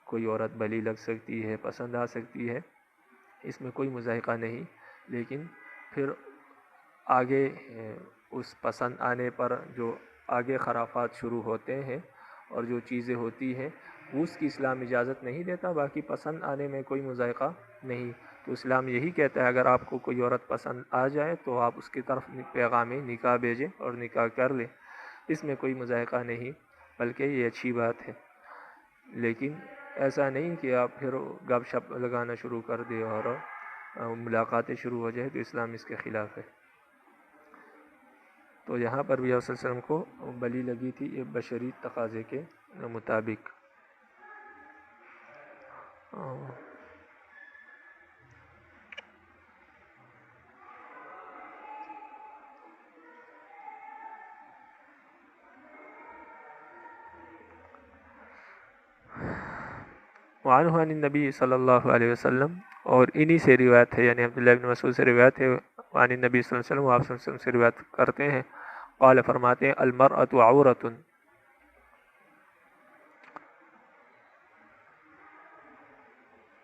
کوئی عورت بلی لگ سکتی ہے، پسند آ سکتی ہے، اس میں کوئی مضائقہ نہیں۔ لیکن پھر آگے اس پسند آنے پر جو آگے خرافات شروع ہوتے ہیں اور جو چیزیں ہوتی ہیں اس کی اسلام اجازت نہیں دیتا، باقی پسند آنے میں کوئی مضائقہ نہیں۔ تو اسلام یہی کہتا ہے اگر آپ کو کوئی عورت پسند آ جائے تو آپ اس کی طرف پیغام نکاح بھیجیں اور نکاح کر لیں، اس میں کوئی مضائقہ نہیں، بلکہ یہ اچھی بات ہے۔ لیکن ایسا نہیں کہ آپ پھر گپ شپ لگانا شروع کر دیں اور ملاقاتیں شروع ہو جائے، تو اسلام اس کے خلاف ہے۔ تو یہاں پر بھی آپ صلی اللہ علیہ وسلم کو بلی لگی تھی ایک بشری تقاضے کے مطابق۔ وعنہ عن النبی صلی اللہ علیہ وسلم، اور انہی سے روایت ہے، یعنی عبداللہ بن مسعود سے روایت ہے، عن النبی صلی اللہ علیہ وسلم، آپ صلی اللہ علیہ وسلم سے روایت کرتے ہیں، قال فرماتے ہیں المرأة عورت،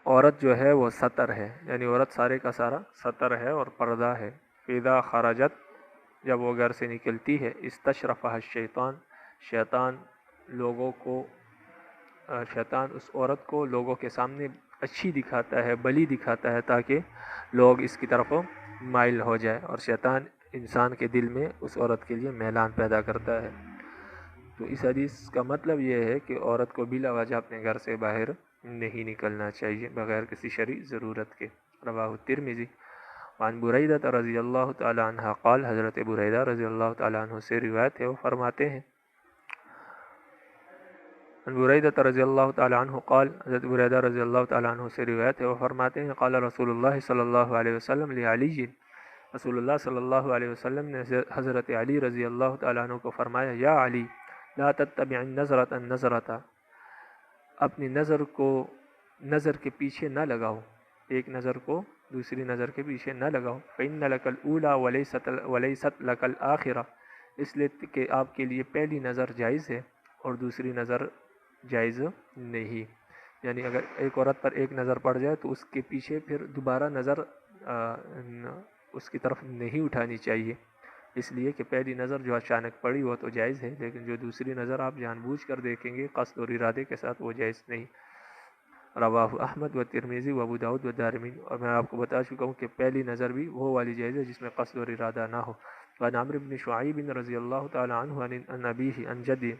عورت جو ہے وہ سطر ہے، یعنی عورت سارے کا سارا سطر ہے اور پردہ ہے۔ فَإِذَا خَرَجَتْ، جب وہ گھر سے نکلتی ہے، استشرفها الشیطان، شیطان اس عورت کو لوگوں کے سامنے اچھی دکھاتا ہے، بلی دکھاتا ہے، تاکہ لوگ اس کی طرف مائل ہو جائے، اور شیطان انسان کے دل میں اس عورت کے لیے میلان پیدا کرتا ہے۔ تو اس حدیث کا مطلب یہ ہے کہ عورت کو بلا وجہ اپنے گھر سے باہر نہیں نکلنا چاہیے بغیر کسی شرعی ضرورت کے۔ رواہ الترمذی۔ وعن بریدہ رضی اللہ تعالی عنہ قال، حضرت بریدہ رضی اللہ تعالی عنہ سے روایت ہے، وہ فرماتے ہیں، بریدہ رضی اللہ تعالی عنہ قال، حضرت بریدہ رضی اللہ تعالی عنہ سے روایت ہے، وہ فرماتے ہیں، قال رسول اللہ صلی اللہ علیہ وسلم لعلی، رسول اللہ صلی اللہ علیہ وسلم نے حضرت علی رضی اللہ تعالی عنہ کو فرمایا، یا علی لا تتبع النظرۃ النظرۃ، اپنی نظر کو نظر کے پیچھے نہ لگاؤ، ایک نظر کو دوسری نظر کے پیچھے نہ لگاؤ، فإن لك الأولى وليست لك الآخرة، اس لیے کہ آپ کے لیے پہلی نظر جائز ہے اور دوسری نظر جائز نہیں۔ یعنی اگر ایک عورت پر ایک نظر پڑ جائے تو اس کے پیچھے پھر دوبارہ نظر اس کی طرف نہیں اٹھانی چاہیے، اس لیے کہ پہلی نظر جو اچانک پڑی وہ تو جائز ہے، لیکن جو دوسری نظر آپ جان بوجھ کر دیکھیں گے قصد اور ارادے کے ساتھ، وہ جائز نہیں۔ رواہ احمد و ترمذی و ابو داؤد و دارمی، اور میں آپ کو بتا چکا ہوں کہ پہلی نظر بھی وہ والی جائز ہے جس میں قصد اور ارادہ نہ ہو۔ وعن عمرو بن شعیب رضی اللہ تعالی عنہ عن ابیہ عن جدہ،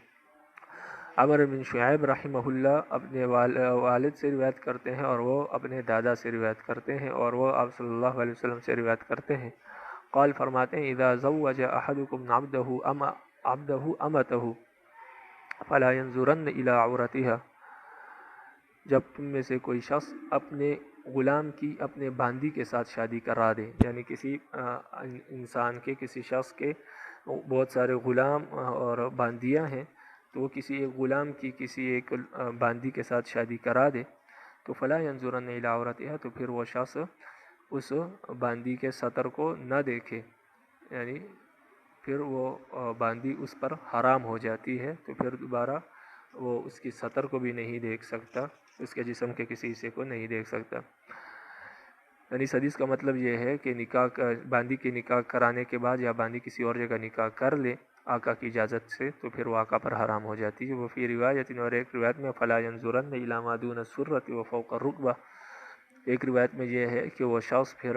عمر بن شعیب رحمہ اللہ اپنے والد سے روایت کرتے ہیں اور وہ اپنے دادا سے روایت کرتے ہیں، اور وہ آپ صلی اللہ علیہ وسلم سے روایت کرتے ہیں، قال فرماتے ہیں، اذا زوج احدکم عبدہ امتہ فلا ينظرن الى عورتها، جب تم میں سے کوئی شخص اپنے غلام کی اپنے باندی کے ساتھ شادی کرا دے، یعنی کسی انسان کے، کسی شخص کے بہت سارے غلام اور باندیاں ہیں، تو وہ کسی ایک غلام کی کسی ایک باندی کے ساتھ شادی کرا دے، تو فلا ينظرن الى عورتها، تو پھر وہ شخص اس باندی کے سطر کو نہ دیکھے، یعنی پھر وہ باندی اس پر حرام ہو جاتی ہے، تو پھر دوبارہ وہ اس کی سطر کو بھی نہیں دیکھ سکتا، اس کے جسم کے کسی حصے کو نہیں دیکھ سکتا۔ یعنی اس حدیث کا مطلب یہ ہے کہ باندی کے نکاح کرانے کے بعد یا باندی کسی اور جگہ نکاح کر لے آقا کی اجازت سے، تو پھر وہ آقا پر حرام ہو جاتی ہے۔ وہ فی روایت، اور ایک روایت میں فلا ينظرن الی ما دون السرۃ وفوق الرکبہ، ایک روایت میں یہ ہے کہ وہ شخص پھر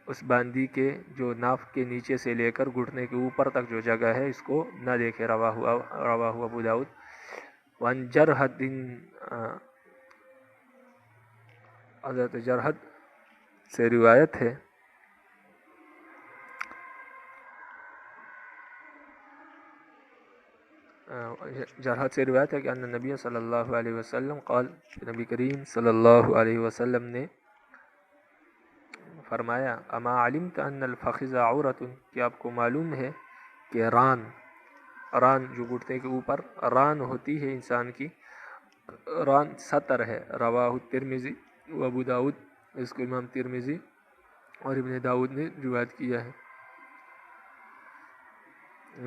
اس باندی کے جو ناف کے نیچے سے لے کر گھٹنے کے اوپر تک جو جگہ ہے اس کو نہ دیکھے۔ رواہ ابو داؤد۔ وعن جرحد، حضرت جرحد سے روایت ہے، جرحد سے روایت ہے کہ ان نبی صلی اللہ علیہ وسلم قال، نبی کریم صلی اللہ علیہ وسلم نے فرمایا، اما علمت ان الفخذ عورت، کہ آپ کو معلوم ہے کہ ران ران جو گھٹنے کے اوپر ران ہوتی ہے انسان کی، ران سطر ہے۔ رواہ ترمذی و ابو داود، اس کو امام ترمذی اور ابن داود نے روایت کیا ہے۔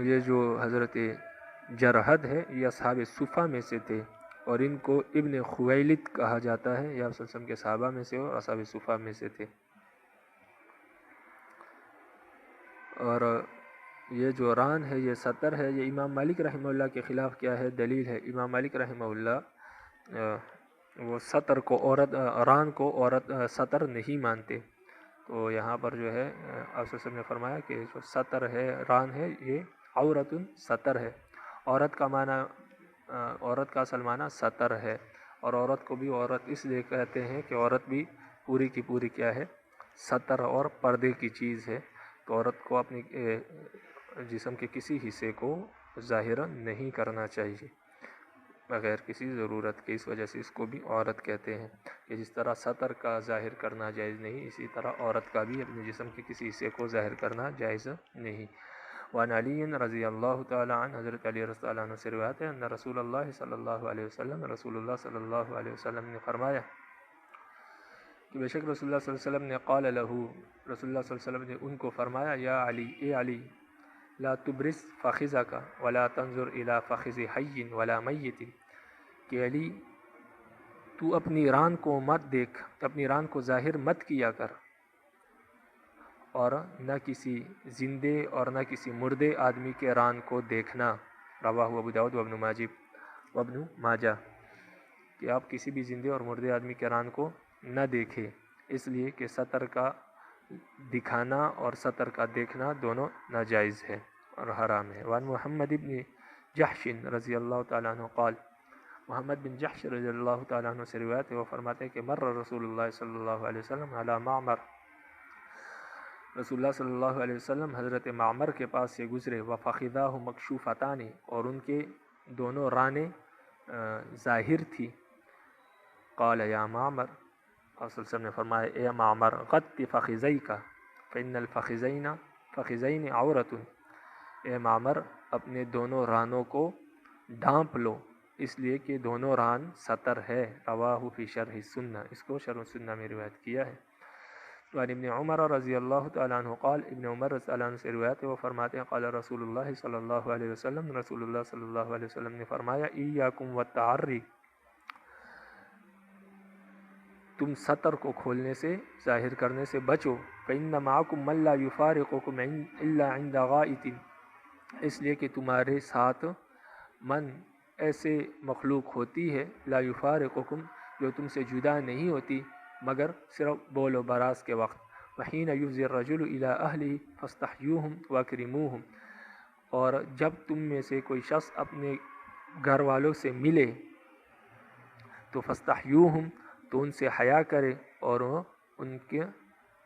یہ جو حضرت جرحد ہے یہ اصحاب صفہ میں سے تھے، اور ان کو ابن خویلد کہا جاتا ہے، یا صلی اللہ علیہ وسلم کے صحابہ میں سے اور اصحاب صفہ میں سے تھے۔ اور یہ جو ران ہے یہ سطر ہے، یہ امام مالک رحمہ اللہ کے خلاف کیا ہے؟ دلیل ہے۔ امام مالک رحمہ اللہ وہ سطر کو عورت، ران کو عورت سطر نہیں مانتے۔ تو یہاں پر جو ہے آپ صلی اللہ علیہ وسلم نے فرمایا کہ جو سطر ہے، ران ہے، یہ عورت سطر ہے۔ عورت کا معنی، عورت کا اصل معنی سطر ہے، اور عورت کو بھی عورت اس لیے کہتے ہیں کہ عورت بھی پوری کی پوری کیا ہے؟ سطر اور پردے کی چیز ہے۔ تو عورت کو اپنی جسم کے کسی حصے کو ظاہر نہیں کرنا چاہیے بغیر کسی ضرورت کے، اس وجہ سے اس کو بھی عورت کہتے ہیں، کہ جس طرح سطر کا ظاہر کرنا جائز نہیں، اسی طرح عورت کا بھی اپنے جسم کے کسی حصے کو ظاہر کرنا جائز نہیں۔ وعن علی رضی اللہ تعالی عنہ، حضرت علی رضی اللہ عنہ سے روایت ہے، ان رسول اللہ صلی اللہ علیہ وسلم، رسول اللہ صلی اللہ علیہ وسلم نے فرمایا کہ بے شک رسول اللہ صلی اللہ علیہ وسلم نے قال لہو، رسول اللہ صلی اللہ علیہ وسلم نے ان کو فرمایا، یا علی، اے علی، لا تبرز فخذک ولا تنظر الى فخذ حی ولا میت، کہ علی تو اپنی ران کو مت دیکھ، اپنی ران کو ظاہر مت کیا کر، اور نہ کسی زندے اور نہ کسی مردے آدمی کے ران کو دیکھنا۔ رواہ ابو داؤد وابن ماجہ، کہ آپ کسی بھی زندے اور مردے آدمی کے ران کو نہ دیکھیں، اس لیے کہ سطر کا دکھانا اور سطر کا دیکھنا دونوں ناجائز ہے اور حرام ہے۔ وعن محمد بن جحش رضی اللہ تعالیٰ عنہ قال، محمد بن جحش رضی اللہ تعالیٰ عنہ سے روایت ہے، وہ فرماتے ہیں کہ مر رسول اللہ صلی اللہ علیہ وسلم علی معمر، رسول اللہ صلی اللہ علیہ وسلم حضرت معمر کے پاس سے گزرے، وفخذاہ مکشوفتان، اور ان کے دونوں رانیں ظاہر تھی۔ قال یا معمر، آپ صلی اللہ علیہ وسلم نے فرمایا اے معمر، غط فخذیک فإن الفخذین عورت، اے معمر اپنے دونوں رانوں کو ڈھانپ لو، اس لیے کہ دونوں ران سطر ہے۔ رواہ فی شرح السنہ، اس کو شرح السنہ میں روایت کیا ہے۔ وعن ابن عمر رضی اللہ تعالیٰ عنہ قال، ابن عمر رضی اللہ عنہ سے روایت ہے، وہ فرماتے ہیں قال رسول اللہ صلی اللہ علیہ وسلم، رسول اللہ صلی اللہ علیہ وسلم نے فرمایا ایاکم والتعری، تم سطر کو کھولنے سے، ظاہر کرنے سے بچو، فإن معکم من لا یفارقکم الا عند غائط، اس لیے کہ تمہارے ساتھ من ایسے مخلوق ہوتی ہے، لا یفارقکم جو تم سے جدا نہیں ہوتی مگر صرف بول و براز کے وقت، وحین یفضی الرجل الی اہلہ فاستحیوہم واکرموہم، اور جب تم میں سے کوئی شخص اپنے گھر والوں سے ملے تو فاستحیوہم، تو ان سے حیا کرے اور ان کے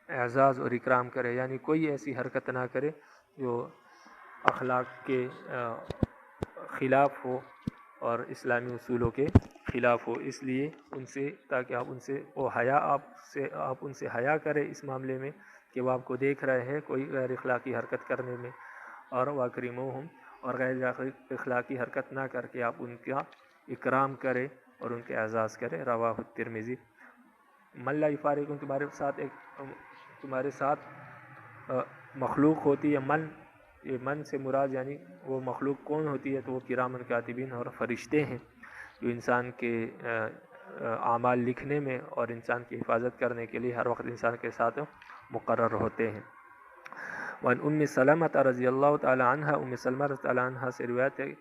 اعزاز اور اکرام کرے، یعنی کوئی ایسی حرکت نہ کرے جو اخلاق کے خلاف ہو اور اسلامی اصولوں کے خلاف ہو، اس لیے ان سے، تاکہ آپ ان سے وہ حیا، آپ ان سے حیا کرے اس معاملے میں کہ وہ آپ کو دیکھ رہے ہیں کوئی غیر اخلاقی حرکت کرنے میں، اور واکرموہم، اور غیر اخلاقی حرکت نہ کر کے آپ ان کا اکرام کرے اور ان کے اعزاز کرے۔ رواہ الترمذی۔ من لا یفارقکم، تمہارے ساتھ مخلوق ہوتی ہے، یہ من سے مراد یعنی وہ مخلوق کون ہوتی ہے؟ تو وہ کرامن کاتبین اور فرشتے ہیں، جو انسان کے اعمال لکھنے میں اور انسان کی حفاظت کرنے کے لیے ہر وقت انسان کے ساتھ مقرر ہوتے ہیں۔ وعن ام سلمہ رضی اللہ تعالی عنہ، ام سلمہ رضی اللہ عنہ سے روایت ہے،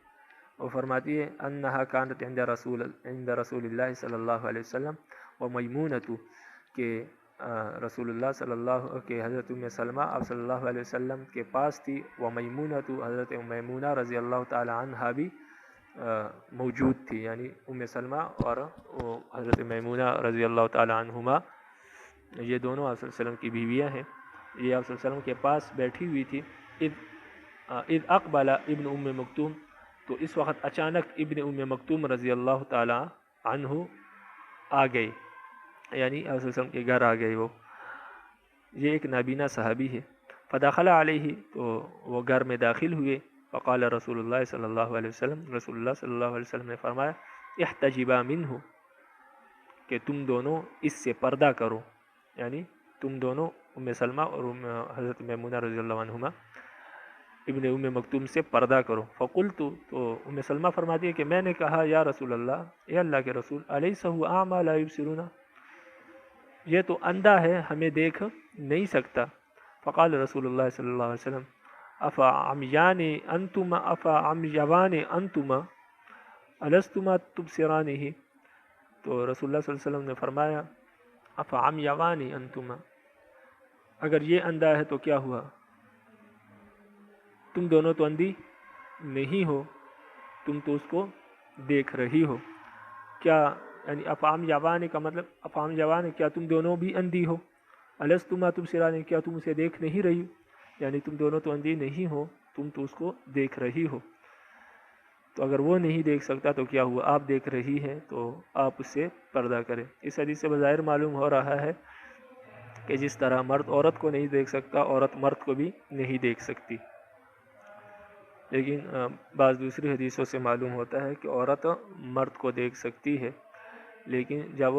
وہ فرماتی ہے انہا کانت عند رسول اللہ صلی اللہ علیہ وسلم و میمونۃ، کہ رسول اللہ صلی اللہ کے حضرت ام سلمہ آپ صلی اللہ علیہ وسلم کے پاس تھی، و میمونۃ، حضرت میمونہ رضی اللہ تعالی عنہ بھی موجود تھی، یعنی ام سلمہ اور حضرت میمونہ رضی اللہ تعالی عنہما، یہ دونوں آپ صلی اللہ علیہ وسلم کی بیویاں ہیں، یہ آپ صلی اللہ علیہ وسلم کے پاس بیٹھی ہوئی تھی۔ اذ اقبل ابن ام مکتوم، تو اس وقت اچانک ابن ام مکتوم رضی اللہ تعالی عنہ آ گئے، یعنی آپ صلی اللہ علیہ وسلم کے گھر آ گئے، یہ ایک نابینا صحابی ہے۔ فدخل علیہ، تو وہ گھر میں داخل ہوئے، فقال رسول اللہ صلی اللہ علیہ وسلم، رسول اللہ صلی اللہ علیہ وسلم نے فرمایا احتجبا منہ، کہ تم دونوں اس سے پردہ کرو، یعنی تم دونوں ام سلمہ اور حضرت میمونہ رضی اللہ عنہما ابن ام مکتوم سے پردہ کرو۔ فقلت، تو ام سلمہ فرماتی ہے کہ میں نے کہا یا رسول اللہ، اے اللہ کے رسول، الیس هو اعمی لا یبصرون، یہ تو اندھا ہے ہمیں دیکھ نہیں سکتا۔ فقال رسول اللہ صلی اللہ علیہ وسلم افا عمیان انتما افا عمیوان انتما الستما تبصرانہ، تو رسول اللہ صلی اللہ علیہ وسلم نے فرمایا افا عمیوان انتما، اگر یہ اندھا ہے تو کیا ہوا، تم دونوں تو اندھی نہیں ہو، تم تو اس کو دیکھ رہی ہو۔ کیا یعنی افام یوان کا مطلب افام یوان، کیا تم دونوں بھی اندھی ہو، الستما تبصران، کیا تم اسے دیکھ نہیں رہی ہو، یعنی تم دونوں تو اندھی نہیں ہو، تم تو اس کو دیکھ رہی ہو۔ تو اگر وہ نہیں دیکھ سکتا تو کیا ہوا، آپ دیکھ رہی ہیں تو آپ اس سے پردہ کریں۔ اس حدیث سے بظاہر معلوم ہو رہا ہے کہ جس طرح مرد عورت کو نہیں دیکھ سکتا، عورت مرد کو بھی نہیں دیکھ سکتی، لیکن بعض دوسری حدیثوں سے معلوم ہوتا ہے کہ عورت مرد کو دیکھ سکتی ہے، لیکن جب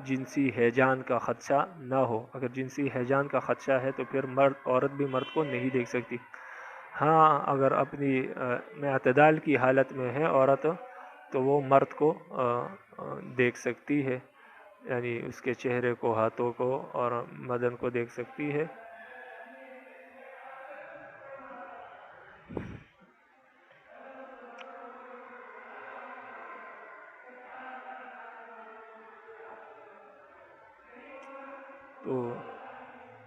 جنسی ہیجان کا خدشہ نہ ہو۔ اگر جنسی ہیجان کا خدشہ ہے تو پھر عورت بھی مرد کو نہیں دیکھ سکتی۔ ہاں اگر اپنی اعتدال کی حالت میں ہے عورت تو وہ مرد کو دیکھ سکتی ہے، یعنی اس کے چہرے کو، ہاتھوں کو اور بدن کو دیکھ سکتی ہے۔ تو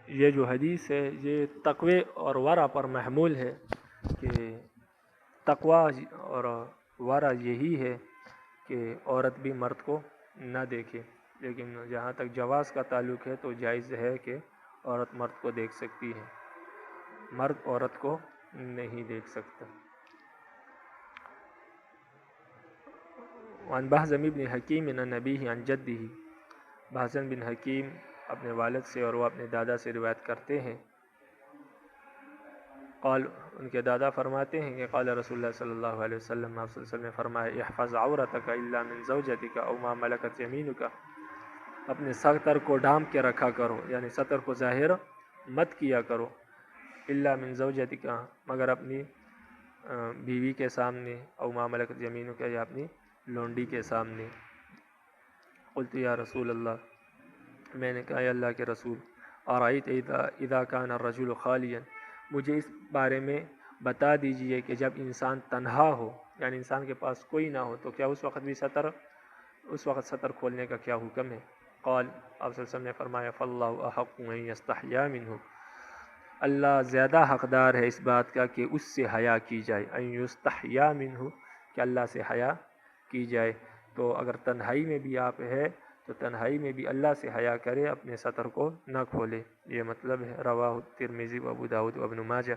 یہ جو حدیث ہے یہ تقوی اور ورع پر محمول ہے، کہ تقوی اور ورع یہی ہے کہ عورت بھی مرد کو نہ دیکھے، لیکن جہاں تک جواز کا تعلق ہے تو جائز ہے کہ عورت مرد کو دیکھ سکتی ہے، مرد عورت کو نہیں دیکھ سکتا۔ وعن بہزم بن حکیم عن نبیہ عن جدہ، بہزم بن حکیم اپنے والد سے اور وہ اپنے دادا سے روایت کرتے ہیں، قال، ان کے دادا فرماتے ہیں کہ قال رسول اللہ صلی اللہ علیہ وسلم، آپ صلی اللہ علیہ وسلم نے فرمایا احفظ عورتک الا من زوجتک او ما ملکت یمینک، اپنے سطر کو ڈھانپ کے رکھا کرو، یعنی سطر کو ظاہر مت کیا کرو، الا من زوجتک، مگر اپنی بیوی کے سامنے، او ما ملکت یمینک، یا اپنی لونڈی کے سامنے۔ قلت یا رسول اللہ، میں نے کہا یا اللہ کے رسول، ارائیت اذا کان الرجل خالیا، مجھے اس بارے میں بتا دیجئے کہ جب انسان تنہا ہو، یعنی انسان کے پاس کوئی نہ ہو، تو کیا اس وقت بھی اس وقت سطر کھولنے کا کیا حکم ہے؟ قال، آپ صلی اللہ علیہ وسلم نے فرمایا فاللہ احق ان یستحیا منہ، اللہ زیادہ حقدار ہے اس بات کا کہ اس سے حیا کی جائے، ان یستحیا منہ، کہ اللہ سے حیا کی جائے۔ تو اگر تنہائی میں بھی آپ ہے تو تنہائی میں بھی اللہ سے حیا کرے، اپنے سطر کو نہ کھولے، یہ مطلب ہے۔ رواہ الترمذی و ابو داؤد و ابن ماجہ۔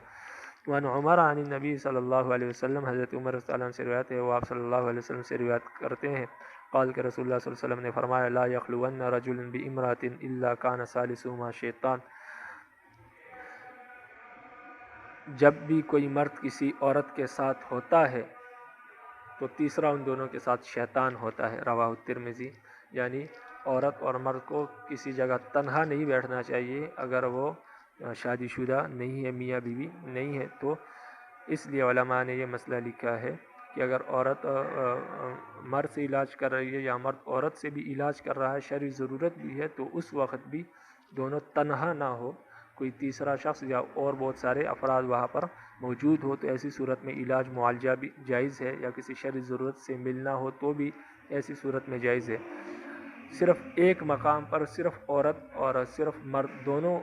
وعن عمر عن النبی صلی اللہ علیہ وسلم، حضرت عمر رضی اللہ عنہ سے روایت ہے، وہ آپ صلی اللہ علیہ وسلم سے روایت کرتے ہیں، قال کہ رسول اللہ صلی اللہ علیہ وسلم نے فرمایا لا یخلون رجل بامرأۃ الا کان ثالثهما شیطان، جب بھی کوئی مرد کسی عورت کے ساتھ ہوتا ہے تو تیسرا ان دونوں کے ساتھ شیطان ہوتا ہے۔ رواہ الترمذی، یعنی عورت اور مرد کو کسی جگہ تنہا نہیں بیٹھنا چاہیے اگر وہ شادی شدہ نہیں ہے، میاں بیوی نہیں ہے۔ تو اس لیے علماء نے یہ مسئلہ لکھا ہے کہ اگر عورت مرد سے علاج کر رہی ہے یا مرد عورت سے بھی علاج کر رہا ہے، شرعی ضرورت بھی ہے، تو اس وقت بھی دونوں تنہا نہ ہو، کوئی تیسرا شخص یا اور بہت سارے افراد وہاں پر موجود ہو، تو ایسی صورت میں علاج معالجہ بھی جائز ہے، یا کسی شرعی ضرورت سے ملنا ہو تو بھی ایسی صورت میں جائز ہے۔ صرف ایک مقام پر صرف عورت اور صرف مرد دونوں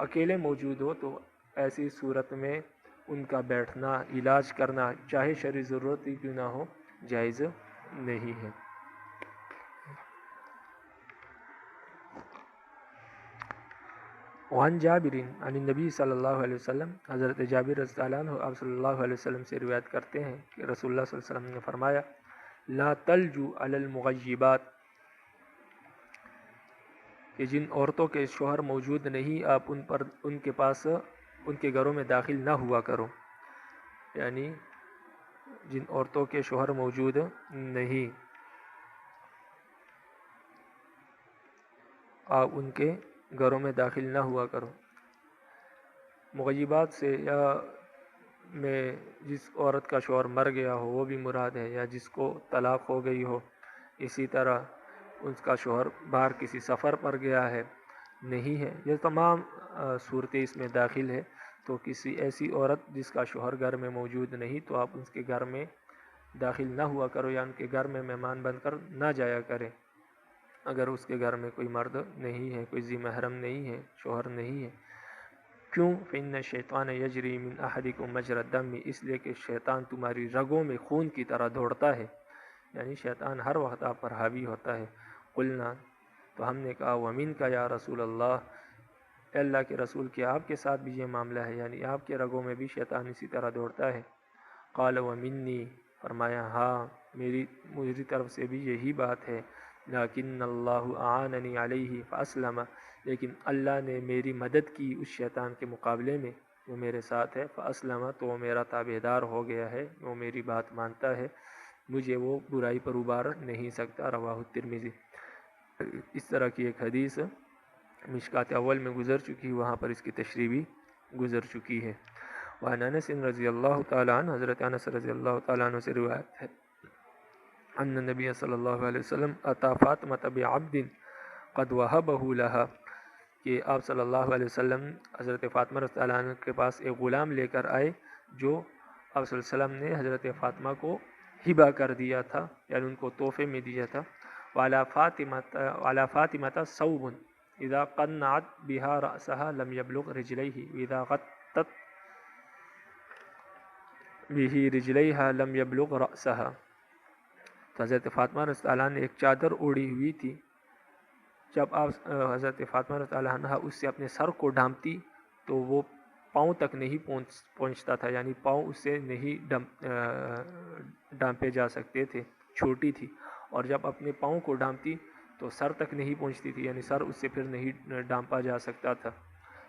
اکیلے موجود ہو تو ایسی صورت میں ان کا بیٹھنا، علاج کرنا، چاہے شرعی ضرورت ہی کیوں نہ ہو، جائز نہیں ہے۔ وعن جابر عن النبی صلی اللہ علیہ وسلم، حضرت جابر رضی اللہ عنہ آپ صلی اللہ علیہ وسلم سے روایت کرتے ہیں کہ رسول اللہ صلی اللہ علیہ وسلم نے فرمایا لا تلجو علی المغیبات، کہ جن عورتوں کے شوہر موجود نہیں آپ ان کے پاس، ان کے گھروں میں داخل نہ ہوا کرو۔ یعنی جن عورتوں کے شوہر موجود نہیں، آپ ان کے گھروں میں داخل نہ ہوا کرو۔ مغیبات سے یا میں جس عورت کا شوہر مر گیا ہو وہ بھی مراد ہے، یا جس کو طلاق ہو گئی ہو، اسی طرح اس کا شوہر باہر کسی سفر پر گیا ہے، نہیں ہے، یہ تمام صورتیں اس میں داخل ہے۔ تو کسی ایسی عورت جس کا شوہر گھر میں موجود نہیں تو آپ اس کے گھر میں داخل نہ ہوا کرو، یا ان کے گھر میں مہمان بن کر نہ جایا کریں اگر اس کے گھر میں کوئی مرد نہیں ہے، کوئی ذی محرم نہیں ہے، شوہر نہیں ہے۔ کیوں؟ فإن الشیطان یجری من احدکم مجری الدم، اس لیے کہ شیطان تمہاری رگوں میں خون کی طرح دوڑتا ہے، یعنی شیطان ہر وقت آپ پر حاوی ہوتا ہے۔ قلنا، تو ہم نے کہا ومنک یا رسول اللہ، اے اللہ کے رسول، کیا آپ کے ساتھ بھی یہ معاملہ ہے، یعنی آپ کے رگوں میں بھی شیطان اسی طرح دوڑتا ہے؟ قال ومنی، فرمایا ہاں میری طرف سے بھی یہی بات ہے، لیکن اللہ اعاننی علیہ فاسلم، لیکن اللہ نے میری مدد کی اس شیطان کے مقابلے میں جو میرے ساتھ ہے، فاسلم، تو وہ میرا تابعدار ہو گیا ہے، وہ میری بات مانتا ہے، مجھے وہ برائی پر ابار نہیں سکتا۔ رواہ الترمذی۔ اس طرح کی ایک حدیث مشکات اول میں گزر چکی، وہاں پر اس کی تشریح بھی گزر چکی ہے۔ وعن انس رضی اللہ تعالیٰ عنہ، حضرت انس رضی اللہ تعالیٰ عنہ سے روایت ہے، ان نبی صلی اللہ علیہ وسلم اتا فاطمہ بعبد قد وهبه لها، کہ آپ صلی اللہ علیہ وسلم حضرت فاطمہ رضی اللہ عنہ کے پاس ایک غلام لے کر آئے جو آپ صلی اللہ علیہ وسلم نے حضرت فاطمہ کو ہبہ کر دیا تھا، یعنی ان کو تحفے میں دیا تھا۔ وعلى فاطمة ثوب اذا قنعت بها رأسها لم يبلغ رجليه واذا غطت به رجليها لم يبلغ رأسها، تو حضرت فاطمہ رضی اللہ عنہ نے ایک چادر اوڑھی ہوئی تھی، جب آپ حضرت فاطمہ رضی اللہ عنہ اس سے اپنے سر کو ڈھانپتی تو وہ پاؤں تک نہیں پہنچتا تھا، یعنی پاؤں اس سے نہیں ڈھانپے جا سکتے تھے، چھوٹی تھی، اور جب اپنے پاؤں کو ڈھانپتی تو سر تک نہیں پہنچتی تھی، یعنی سر اس سے پھر نہیں ڈھانپا جا سکتا تھا۔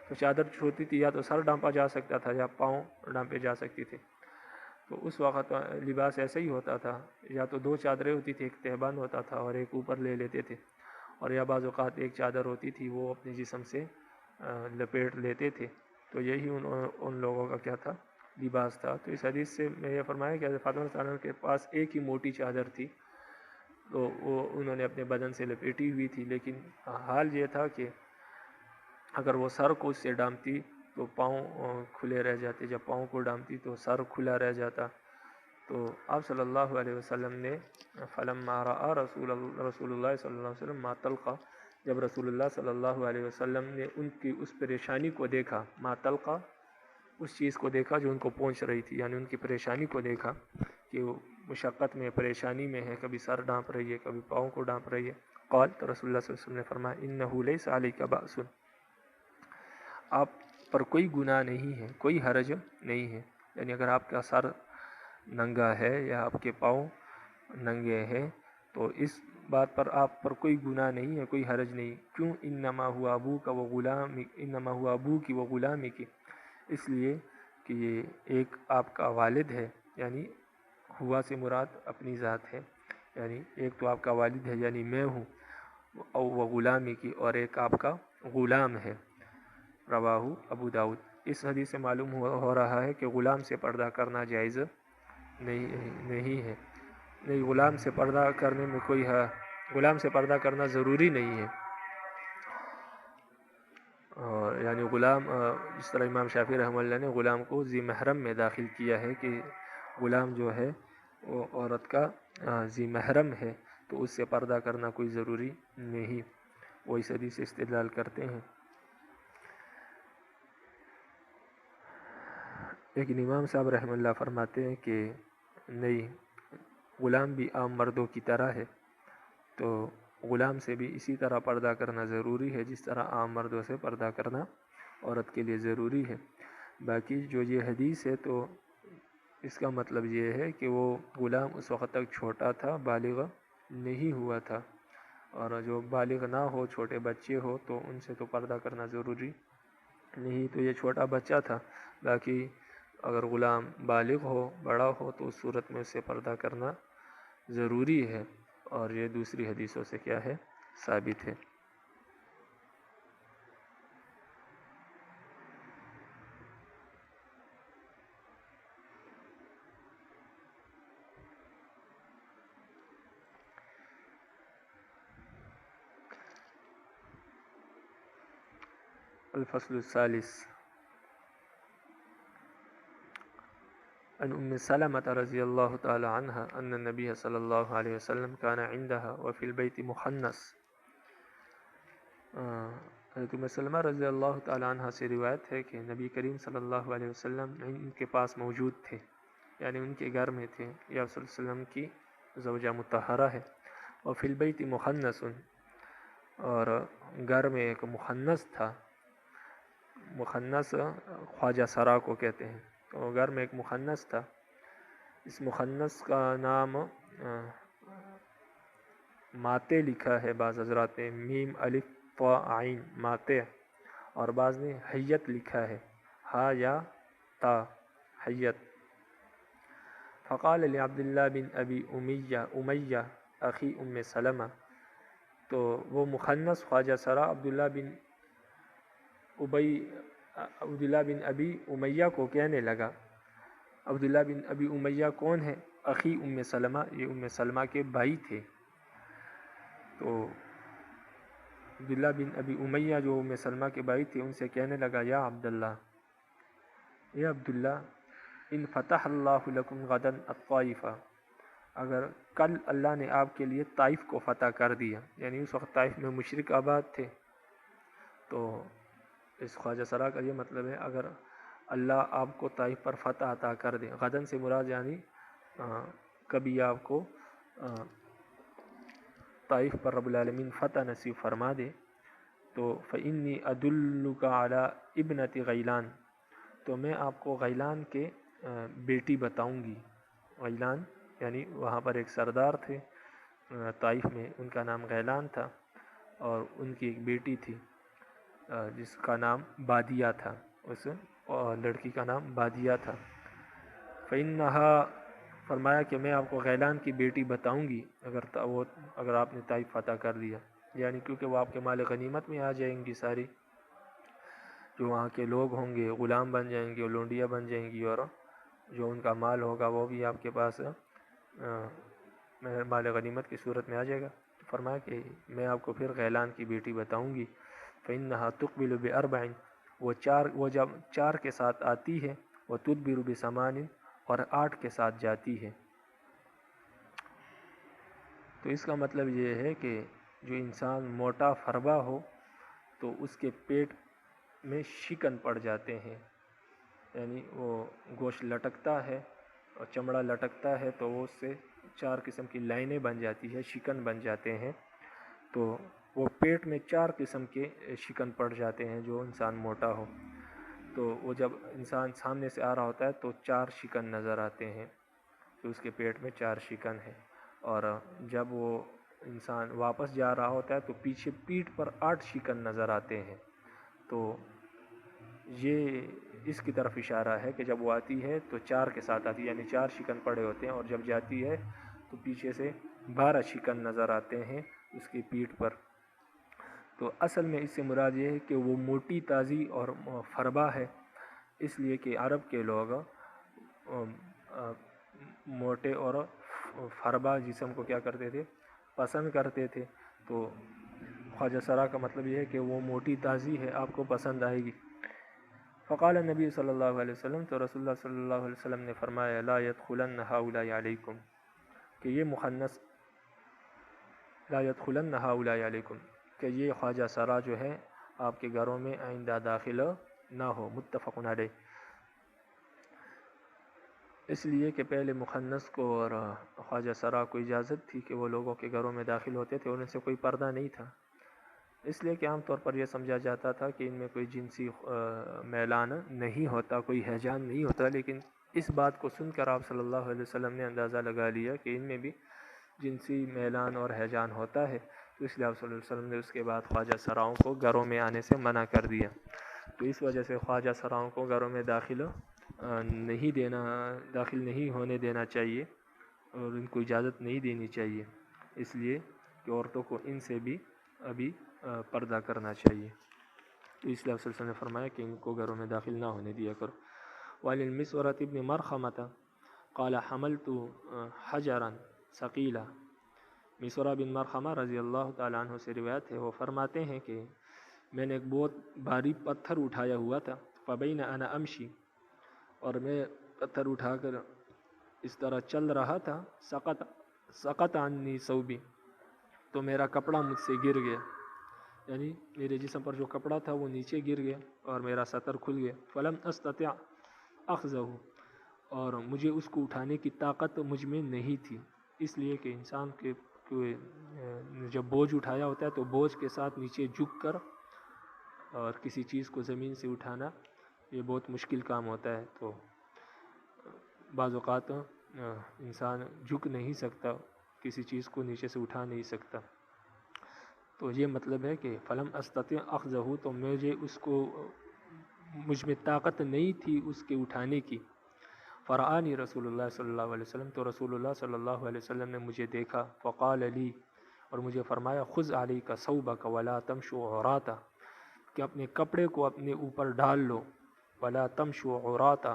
تو چادر چھوٹی تھی، یا تو سر ڈھانپا جا سکتا تھا یا پاؤں ڈھانپے جا سکتی تھے۔ تو اس وقت لباس ایسا ہی ہوتا تھا، یا تو دو چادریں ہوتی تھی، ایک تہبند ہوتا تھا اور ایک اوپر لے لیتے تھے، اور یا بعض اوقات ایک چادر ہوتی تھی وہ اپنے جسم سے لپیٹ لیتے تھے۔ تو یہی ان لوگوں کا کیا تھا، لباس تھا۔ تو اس حدیث سے میں یہ فرمایا کہ حضرت فاطمہ رضی اللہ عنہ کے پاس ایک ہی موٹی چادر تھی، تو وہ انہوں نے اپنے بدن سے لپیٹی ہوئی تھی، لیکن حال یہ تھا کہ اگر وہ سر کو اس سے ڈھانپتی تو پاؤں کھلے رہ جاتے، جب پاؤں کو ڈھانپتی تو سر کھلا رہ جاتا۔ تو آپ صلی اللہ علیہ وسلم نے فلما رأى رسول اللہ صلی اللہ علیہ وسلم ما تلقى، جب رسول اللہ صلی اللہ علیہ وسلم نے ان کی اس پریشانی کو دیکھا، ما تلقى، اس چیز کو دیکھا جو ان کو پہنچ رہی تھی، یعنی ان کی پریشانی کو دیکھا کہ وہ مشقت میں، پریشانی میں ہے، کبھی سر ڈھانپ رہی ہے، کبھی پاؤں کو ڈھانپ رہی ہے۔ قال، تو رسول اللہ صلی اللہ علیہ وسلم نے فرمایا انه ليس عليك بأس، آپ پر کوئی گناہ نہیں ہے، کوئی حرج نہیں ہے، یعنی اگر آپ کا سر ننگا ہے یا آپ کے پاؤں ننگے ہیں تو اس بات پر آپ پر کوئی گناہ نہیں ہے، کوئی حرج نہیں۔ کیوں؟ انما ہوا ابوک و غلام، انما ہوا ابوک و غلامک، اس لیے کہ یہ ایک آپ کا والد ہے، یعنی ہوا سے مراد اپنی ذات ہے، یعنی ایک تو آپ کا والد ہے یعنی میں ہوں، و غلامی کی، اور ایک آپ کا غلام ہے۔ رواہ ابو داؤد۔ اس حدیث سے معلوم ہو رہا ہے کہ غلام سے پردہ کرنا جائز نہیں ہے، نہیں، غلام سے پردہ کرنے میں کوئی غلام سے پردہ کرنا ضروری نہیں ہے، اور یعنی غلام جس طرح امام شافعی رحمہ اللہ نے غلام کو ذی محرم میں داخل کیا ہے کہ غلام جو ہے وہ عورت کا ذی محرم ہے، تو اس سے پردہ کرنا کوئی ضروری نہیں، وہ اس حدیث سے استدلال کرتے ہیں۔ لیکن امام صاحب رحمہ اللہ فرماتے ہیں کہ نہیں، غلام بھی عام مردوں کی طرح ہے، تو غلام سے بھی اسی طرح پردہ کرنا ضروری ہے جس طرح عام مردوں سے پردہ کرنا عورت کے لیے ضروری ہے۔ باقی جو یہ حدیث ہے تو اس کا مطلب یہ ہے کہ وہ غلام اس وقت تک چھوٹا تھا، بالغ نہیں ہوا تھا، اور جو بالغ نہ ہو، چھوٹے بچے ہو، تو ان سے تو پردہ کرنا ضروری نہیں، تو یہ چھوٹا بچہ تھا۔ باقی اگر غلام بالغ ہو، بڑا ہو، تو اس صورت میں اسے پردہ کرنا ضروری ہے، اور یہ دوسری حدیثوں سے کیا ہے؟ ثابت ہے۔ الفصل الثالث عن ام سلمة رضی اللہ تعالی عنہ ان النبی صلی اللہ علیہ وسلم كان عندها وفي البيت مخنث۔ حضرت ام سلمہ رضی اللہ تعالی عنہ سے روایت ہے کہ نبی کریم صلی اللہ علیہ وسلم ان کے پاس موجود تھے، یعنی ان کے گھر میں تھے، یا صلی اللہ علیہ وسلم کی زوجہ مطہرہ ہے۔ وفي البيت مخنث، اور گھر میں ایک مخنث تھا۔ مخنث خواجہ سرا کو کہتے ہیں، تو گھر میں ایک مخنث تھا۔ اس مخنث کا نام ماتے لکھا ہے بعض حضرات نے، میم الف طا عین ماتے، اور بعض نے حیت لکھا ہے، ہا یا تا حیت۔ فقال لعبد اللہ بن ابی امیہ اخی ام سلمہ، تو وہ مخنث خواجہ سرا عبداللہ بن ابی امیہ کو کہنے لگا۔ عبداللہ بن ابی امیہ کون ہے؟ اخی ام سلمہ، یہ ام سلمہ کے بھائی تھے۔ تو عبداللہ بن ابی امیہ جو ام سلمہ کے بھائی تھے، ان سے کہنے لگا، یا عبداللہ، یا عبداللہ، ان فتح اللہ لکم غدا الطائف، اگر کل اللہ نے آپ کے لیے طائف کو فتح کر دیا، یعنی اس وقت طائف میں مشرک آباد تھے، تو اس خواجہ سرا کا یہ مطلب ہے، اگر اللہ آپ کو طائف پر فتح عطا کر دے، غدن سے مراد یعنی کبھی آپ کو طائف پر رب العالمین فتح نصیب فرما دے، تو فإنی ادلک علی ابنت غیلان، تو میں آپ کو غیلان کے بیٹی بتاؤں گی۔ غیلان یعنی وہاں پر ایک سردار تھے طائف میں، ان کا نام غیلان تھا، اور ان کی ایک بیٹی تھی جس کا نام بادیہ تھا، اس لڑکی کا نام بادیہ تھا۔ فإنہا، فرمایا کہ میں آپ کو غیلان کی بیٹی بتاؤں گی اگر آپ نے طائف فتح کر دیا، یعنی کیونکہ وہ آپ کے مال غنیمت میں آ جائیں گی، ساری جو وہاں کے لوگ ہوں گے غلام بن جائیں گے، لونڈیاں بن جائیں گی، اور جو ان کا مال ہوگا وہ بھی آپ کے پاس مال غنیمت کی صورت میں آ جائے گا۔ فرمایا کہ میں آپ کو پھر غیلان کی بیٹی بتاؤں گی۔ فإنہا تقبل بأربع، وہ جب 4 کے ساتھ آتی ہے، وتدبر بثمان، اور 8 کے ساتھ جاتی ہے۔ تو اس کا مطلب یہ ہے کہ جو انسان موٹا فربا ہو تو اس کے پیٹ میں شکن پڑ جاتے ہیں، یعنی وہ گوشت لٹکتا ہے اور چمڑا لٹکتا ہے، تو وہ اس سے 4 قسم کی لائنیں بن جاتی ہے، شکن بن جاتے ہیں، تو وہ پیٹ میں 4 قسم کے شکن پڑ جاتے ہیں جو انسان موٹا ہو۔ تو وہ جب انسان سامنے سے آ رہا ہوتا ہے تو 4 شکن نظر آتے ہیں کہ اس کے پیٹ میں 4 شکن ہیں، اور جب وہ انسان واپس جا رہا ہوتا ہے تو پیچھے پیٹھ پر 8 شکن نظر آتے ہیں۔ تو یہ اس کی طرف اشارہ ہے کہ جب وہ آتی ہے تو 4 کے ساتھ آتی ہے، یعنی 4 شکن پڑے ہوتے ہیں، اور جب جاتی ہے تو پیچھے سے 12 شکن نظر آتے ہیں اس کی پیٹھ پر۔ تو اصل میں اس سے مراد یہ ہے کہ وہ موٹی تازی اور فربا ہے، اس لیے کہ عرب کے لوگ موٹے اور فربا جسم کو کیا کرتے تھے؟ پسند کرتے تھے۔ تو خواجہ سرا کا مطلب یہ ہے کہ وہ موٹی تازی ہے، آپ کو پسند آئے گی۔ فقال نبی صلی اللہ علیہ وسلم، تو رسول اللہ صلی اللہ علیہ وسلم نے فرمایا، لا يدخلن هؤلاء علیکم، کہ یہ مخنث، لا يدخلن هؤلاء علیکم، کہ یہ خواجہ سرا جو ہے آپ کے گھروں میں آئندہ داخل نہ ہو۔ متفق علیہ۔ اس لیے کہ پہلے مخنث کو اور خواجہ سرا کو اجازت تھی کہ وہ لوگوں کے گھروں میں داخل ہوتے تھے، اور ان سے کوئی پردہ نہیں تھا، اس لیے کہ عام طور پر یہ سمجھا جاتا تھا کہ ان میں کوئی جنسی میلان نہیں ہوتا، کوئی ہیجان نہیں ہوتا، لیکن اس بات کو سن کر آپ صلی اللہ علیہ وسلم نے اندازہ لگا لیا کہ ان میں بھی جنسی میلان اور ہیجان ہوتا ہے، تو اس لیے آپ صلی اللہ علیہ وسلم نے اس کے بعد خواجہ سراؤں کو گھروں میں آنے سے منع کر دیا۔ تو اس وجہ سے خواجہ سراؤں کو گھروں میں داخل نہیں دینا، داخل نہیں ہونے دینا چاہیے اور ان کو اجازت نہیں دینی چاہیے، اس لیے کہ عورتوں کو ان سے بھی ابھی پردہ کرنا چاہیے۔ تو اس لیے آپ صلی اللہ علیہ وسلم نے فرمایا کہ ان کو گھروں میں داخل نہ ہونے دیا کرو۔ وَلِلْمِسْوَرَةِ ابْنِ مَرْخَمَةَ قَالَ حَمَلْتُ حَجَرًا ثَقِيلًا، مسورہ بن مرخمہ رضی اللہ تعالیٰ عنہ سے روایت ہے، وہ فرماتے ہیں کہ میں نے ایک بہت بھاری پتھر اٹھایا ہوا تھا، فَبَيْنَ أَنَا أَمْشِي، اور میں پتھر اٹھا کر اس طرح چل رہا تھا، سقط عنی ثوبی، تو میرا کپڑا مجھ سے گر گیا، یعنی میرے جسم پر جو کپڑا تھا وہ نیچے گر گیا اور میرا سطر کھل گیا، فلم استطع اخذہ، اور مجھے اس کو اٹھانے کی طاقت مجھ میں نہیں تھی، اس لیے کہ انسان کے جب بوجھ اٹھایا ہوتا ہے تو بوجھ کے ساتھ نیچے جھک کر اور کسی چیز کو زمین سے اٹھانا یہ بہت مشکل کام ہوتا ہے، تو بعض اوقات انسان جھک نہیں سکتا، کسی چیز کو نیچے سے اٹھا نہیں سکتا، تو یہ مطلب ہے کہ فلم استطع اخذہ، تو مجھ میں طاقت نہیں تھی اس کے اٹھانے کی، فرآنی رسول اللہ صلی اللہ علیہ وسلم، تو رسول اللہ صلی اللہ علیہ وسلم نے مجھے دیکھا، فقال لی، اور مجھے فرمایا، خذ علیک ثوبک ولا تمشوا عراتا، کہ اپنے کپڑے کو اپنے اوپر ڈال لو، ولا تمشوا عراتا،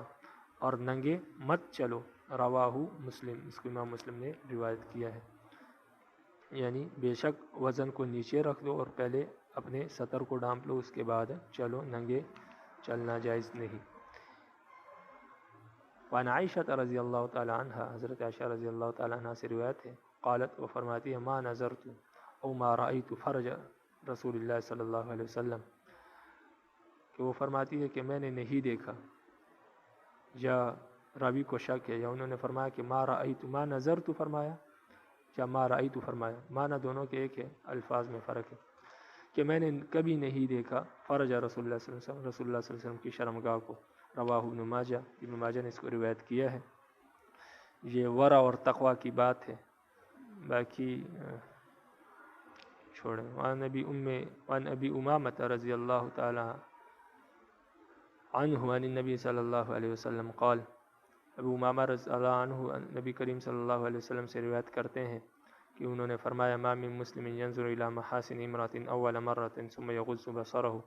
اور ننگے مت چلو، رواہ مسلم، اس کو امام مسلم نے روایت کیا ہے، یعنی بے شک وزن کو نیچے رکھ دو اور پہلے اپنے سطر کو ڈھانپ لو، اس کے بعد چلو، ننگے چلنا جائز نہیں۔ وعن عائشہ رضی اللہ تعالی عنہ، حضرت عائشہ رضی اللہ تعالی عنہ سے روایت ہے، قالت، وہ فرماتی ہے، ما نظرت او ما رأیت فرج رسول اللہ صلی اللہ علیہ وسلم، کہ وہ فرماتی ہے کہ میں نے نہیں دیکھا، یا راوی کو شک ہے، یا انہوں نے فرمایا کہ ما رأیت، ما نظرت فرمایا یا ما رأیت فرمایا، معنی دونوں کے ایک ہے، الفاظ میں فرق ہے، کہ میں نے کبھی نہیں دیکھا فرج رسول اللہ صلی اللہ علیہ وسلم، رسول اللہ صلی اللہ علیہ وسلم کی شرمگاہ کو، رواہ ابن ماجہ، ابن ماجہ نے اس کو روایت کیا ہے۔ یہ ورع اور تقوی کی بات ہے، باقی چھوڑیں۔ وعن ابی امامۃ رضی اللہ تعالی عنہ عن النبی صلی اللہ علیہ وسلم قال، ابو امامہ رضی اللہ عنہ نبی کریم صلی اللہ علیہ وسلم سے روایت کرتے ہیں کہ انہوں نے فرمایا، ما من مسلم ينظر الى محاسن امرأة اول مرة ثم يغض بصره،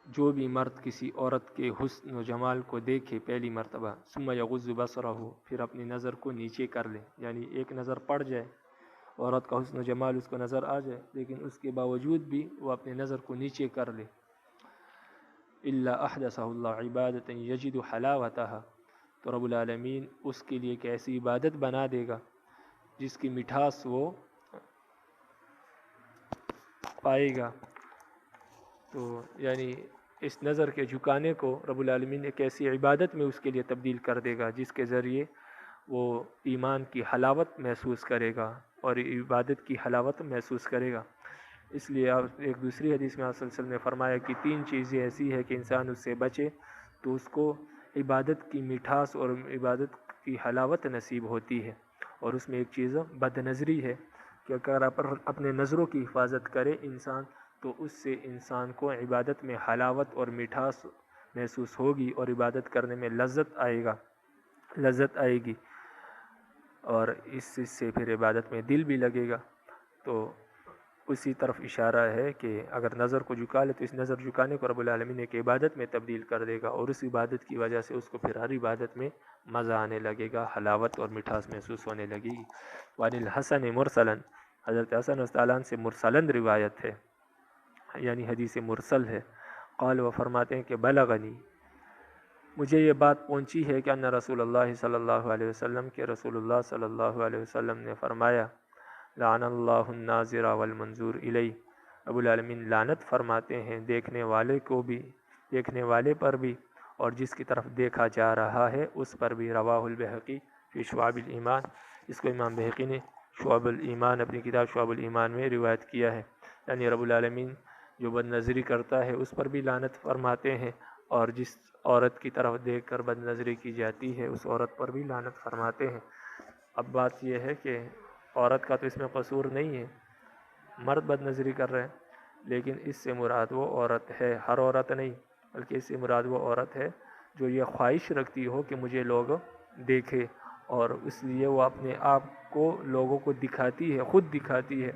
جو بھی مرد کسی عورت کے حسن و جمال کو دیکھے پہلی مرتبہ، ثم یغض بصرہ، پھر اپنی نظر کو نیچے کر لے، یعنی ایک نظر پڑ جائے، عورت کا حسن و جمال اس کو نظر آ جائے لیکن اس کے باوجود بھی وہ اپنی نظر کو نیچے کر لے، الا احدثہ اللہ عبادۃ یجد حلاوتہا، تو رب العالمین اس کے لیے ایک ایسی عبادت بنا دے گا جس کی مٹھاس وہ پائے گا، تو یعنی اس نظر کے جھکانے کو رب العالمین ایک ایسی عبادت میں اس کے لیے تبدیل کر دے گا جس کے ذریعے وہ ایمان کی حلاوت محسوس کرے گا اور عبادت کی حلاوت محسوس کرے گا۔ اس لیے ایک دوسری حدیث میں آپ صلی اللہ علیہ وسلم نے فرمایا کہ 3 چیزیں ایسی ہے کہ انسان اس سے بچے تو اس کو عبادت کی مٹھاس اور عبادت کی حلاوت نصیب ہوتی ہے، اور اس میں ایک چیز بد نظری ہے، کہ اگر اپنے نظروں کی حفاظت کرے انسان تو اس سے انسان کو عبادت میں حلاوت اور مٹھاس محسوس ہوگی اور عبادت کرنے میں لذت آئے گی، اور اس سے پھر عبادت میں دل بھی لگے گا، تو اسی طرف اشارہ ہے کہ اگر نظر کو جھکا لے تو اس نظر جھکانے کو رب العالمین ایک عبادت میں تبدیل کر دے گا، اور اس عبادت کی وجہ سے اس کو پھر ہر عبادت میں مزہ آنے لگے گا، حلاوت اور مٹھاس محسوس ہونے لگے گی۔ وعن الحسن مرسلا، حضرت حسن رضی اللہ عنہ سے مرسلن روایت ہے، یعنی حدیث مرسل ہے، قال، وہ فرماتے ہیں کہ بلغنی، مجھے یہ بات پہنچی ہے کہ ان رسول اللہ صلی اللہ علیہ وسلم، کہ رسول اللہ صلی اللہ علیہ وسلم نے فرمایا، لعن اللہ الناظر والمنظور الیہ، رب العالمین لعنت فرماتے ہیں دیکھنے والے پر بھی اور جس کی طرف دیکھا جا رہا ہے اس پر بھی، رواہ البیہقی فی شعب الایمان، اس کو امام بہقی نے شعب الایمان اپنی کتاب شعب الایمان میں روایت کیا ہے، یعنی رب العالمین جو بد نظری کرتا ہے اس پر بھی لعنت فرماتے ہیں، اور جس عورت کی طرف دیکھ کر بد نظری کی جاتی ہے اس عورت پر بھی لعنت فرماتے ہیں۔ اب بات یہ ہے کہ عورت کا تو اس میں قصور نہیں ہے، مرد بد نظری کر رہے ہیں، لیکن اس سے مراد وہ عورت ہے، ہر عورت نہیں، بلکہ اس سے مراد وہ عورت ہے جو یہ خواہش رکھتی ہو کہ مجھے لوگ دیکھے، اور اس لیے وہ اپنے آپ کو لوگوں کو دکھاتی ہے، خود دکھاتی ہے،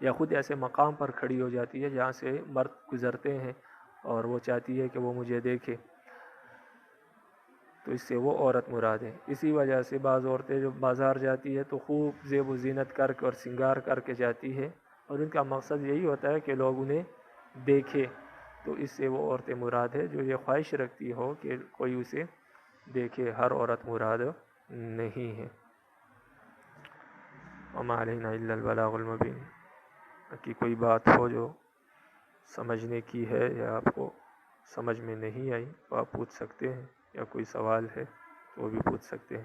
یا خود ایسے مقام پر کھڑی ہو جاتی ہے جہاں سے مرد گزرتے ہیں اور وہ چاہتی ہے کہ وہ مجھے دیکھے، تو اس سے وہ عورت مراد ہے۔ اسی وجہ سے بعض عورتیں جو بازار جاتی ہے تو خوب زیب و زینت کر کے اور سنگار کر کے جاتی ہے، اور ان کا مقصد یہی ہوتا ہے کہ لوگ انہیں دیکھے، تو اس سے وہ عورتیں مراد ہے جو یہ خواہش رکھتی ہو کہ کوئی اسے دیکھے۔ ہر عورت مراد نہیں ہے۔ وما علینا الا البلاغ المبین۔ کہ کوئی بات ہو جو سمجھنے کی ہے یا آپ کو سمجھ میں نہیں آئی تو آپ پوچھ سکتے ہیں، یا کوئی سوال ہے تو وہ بھی پوچھ سکتے ہیں۔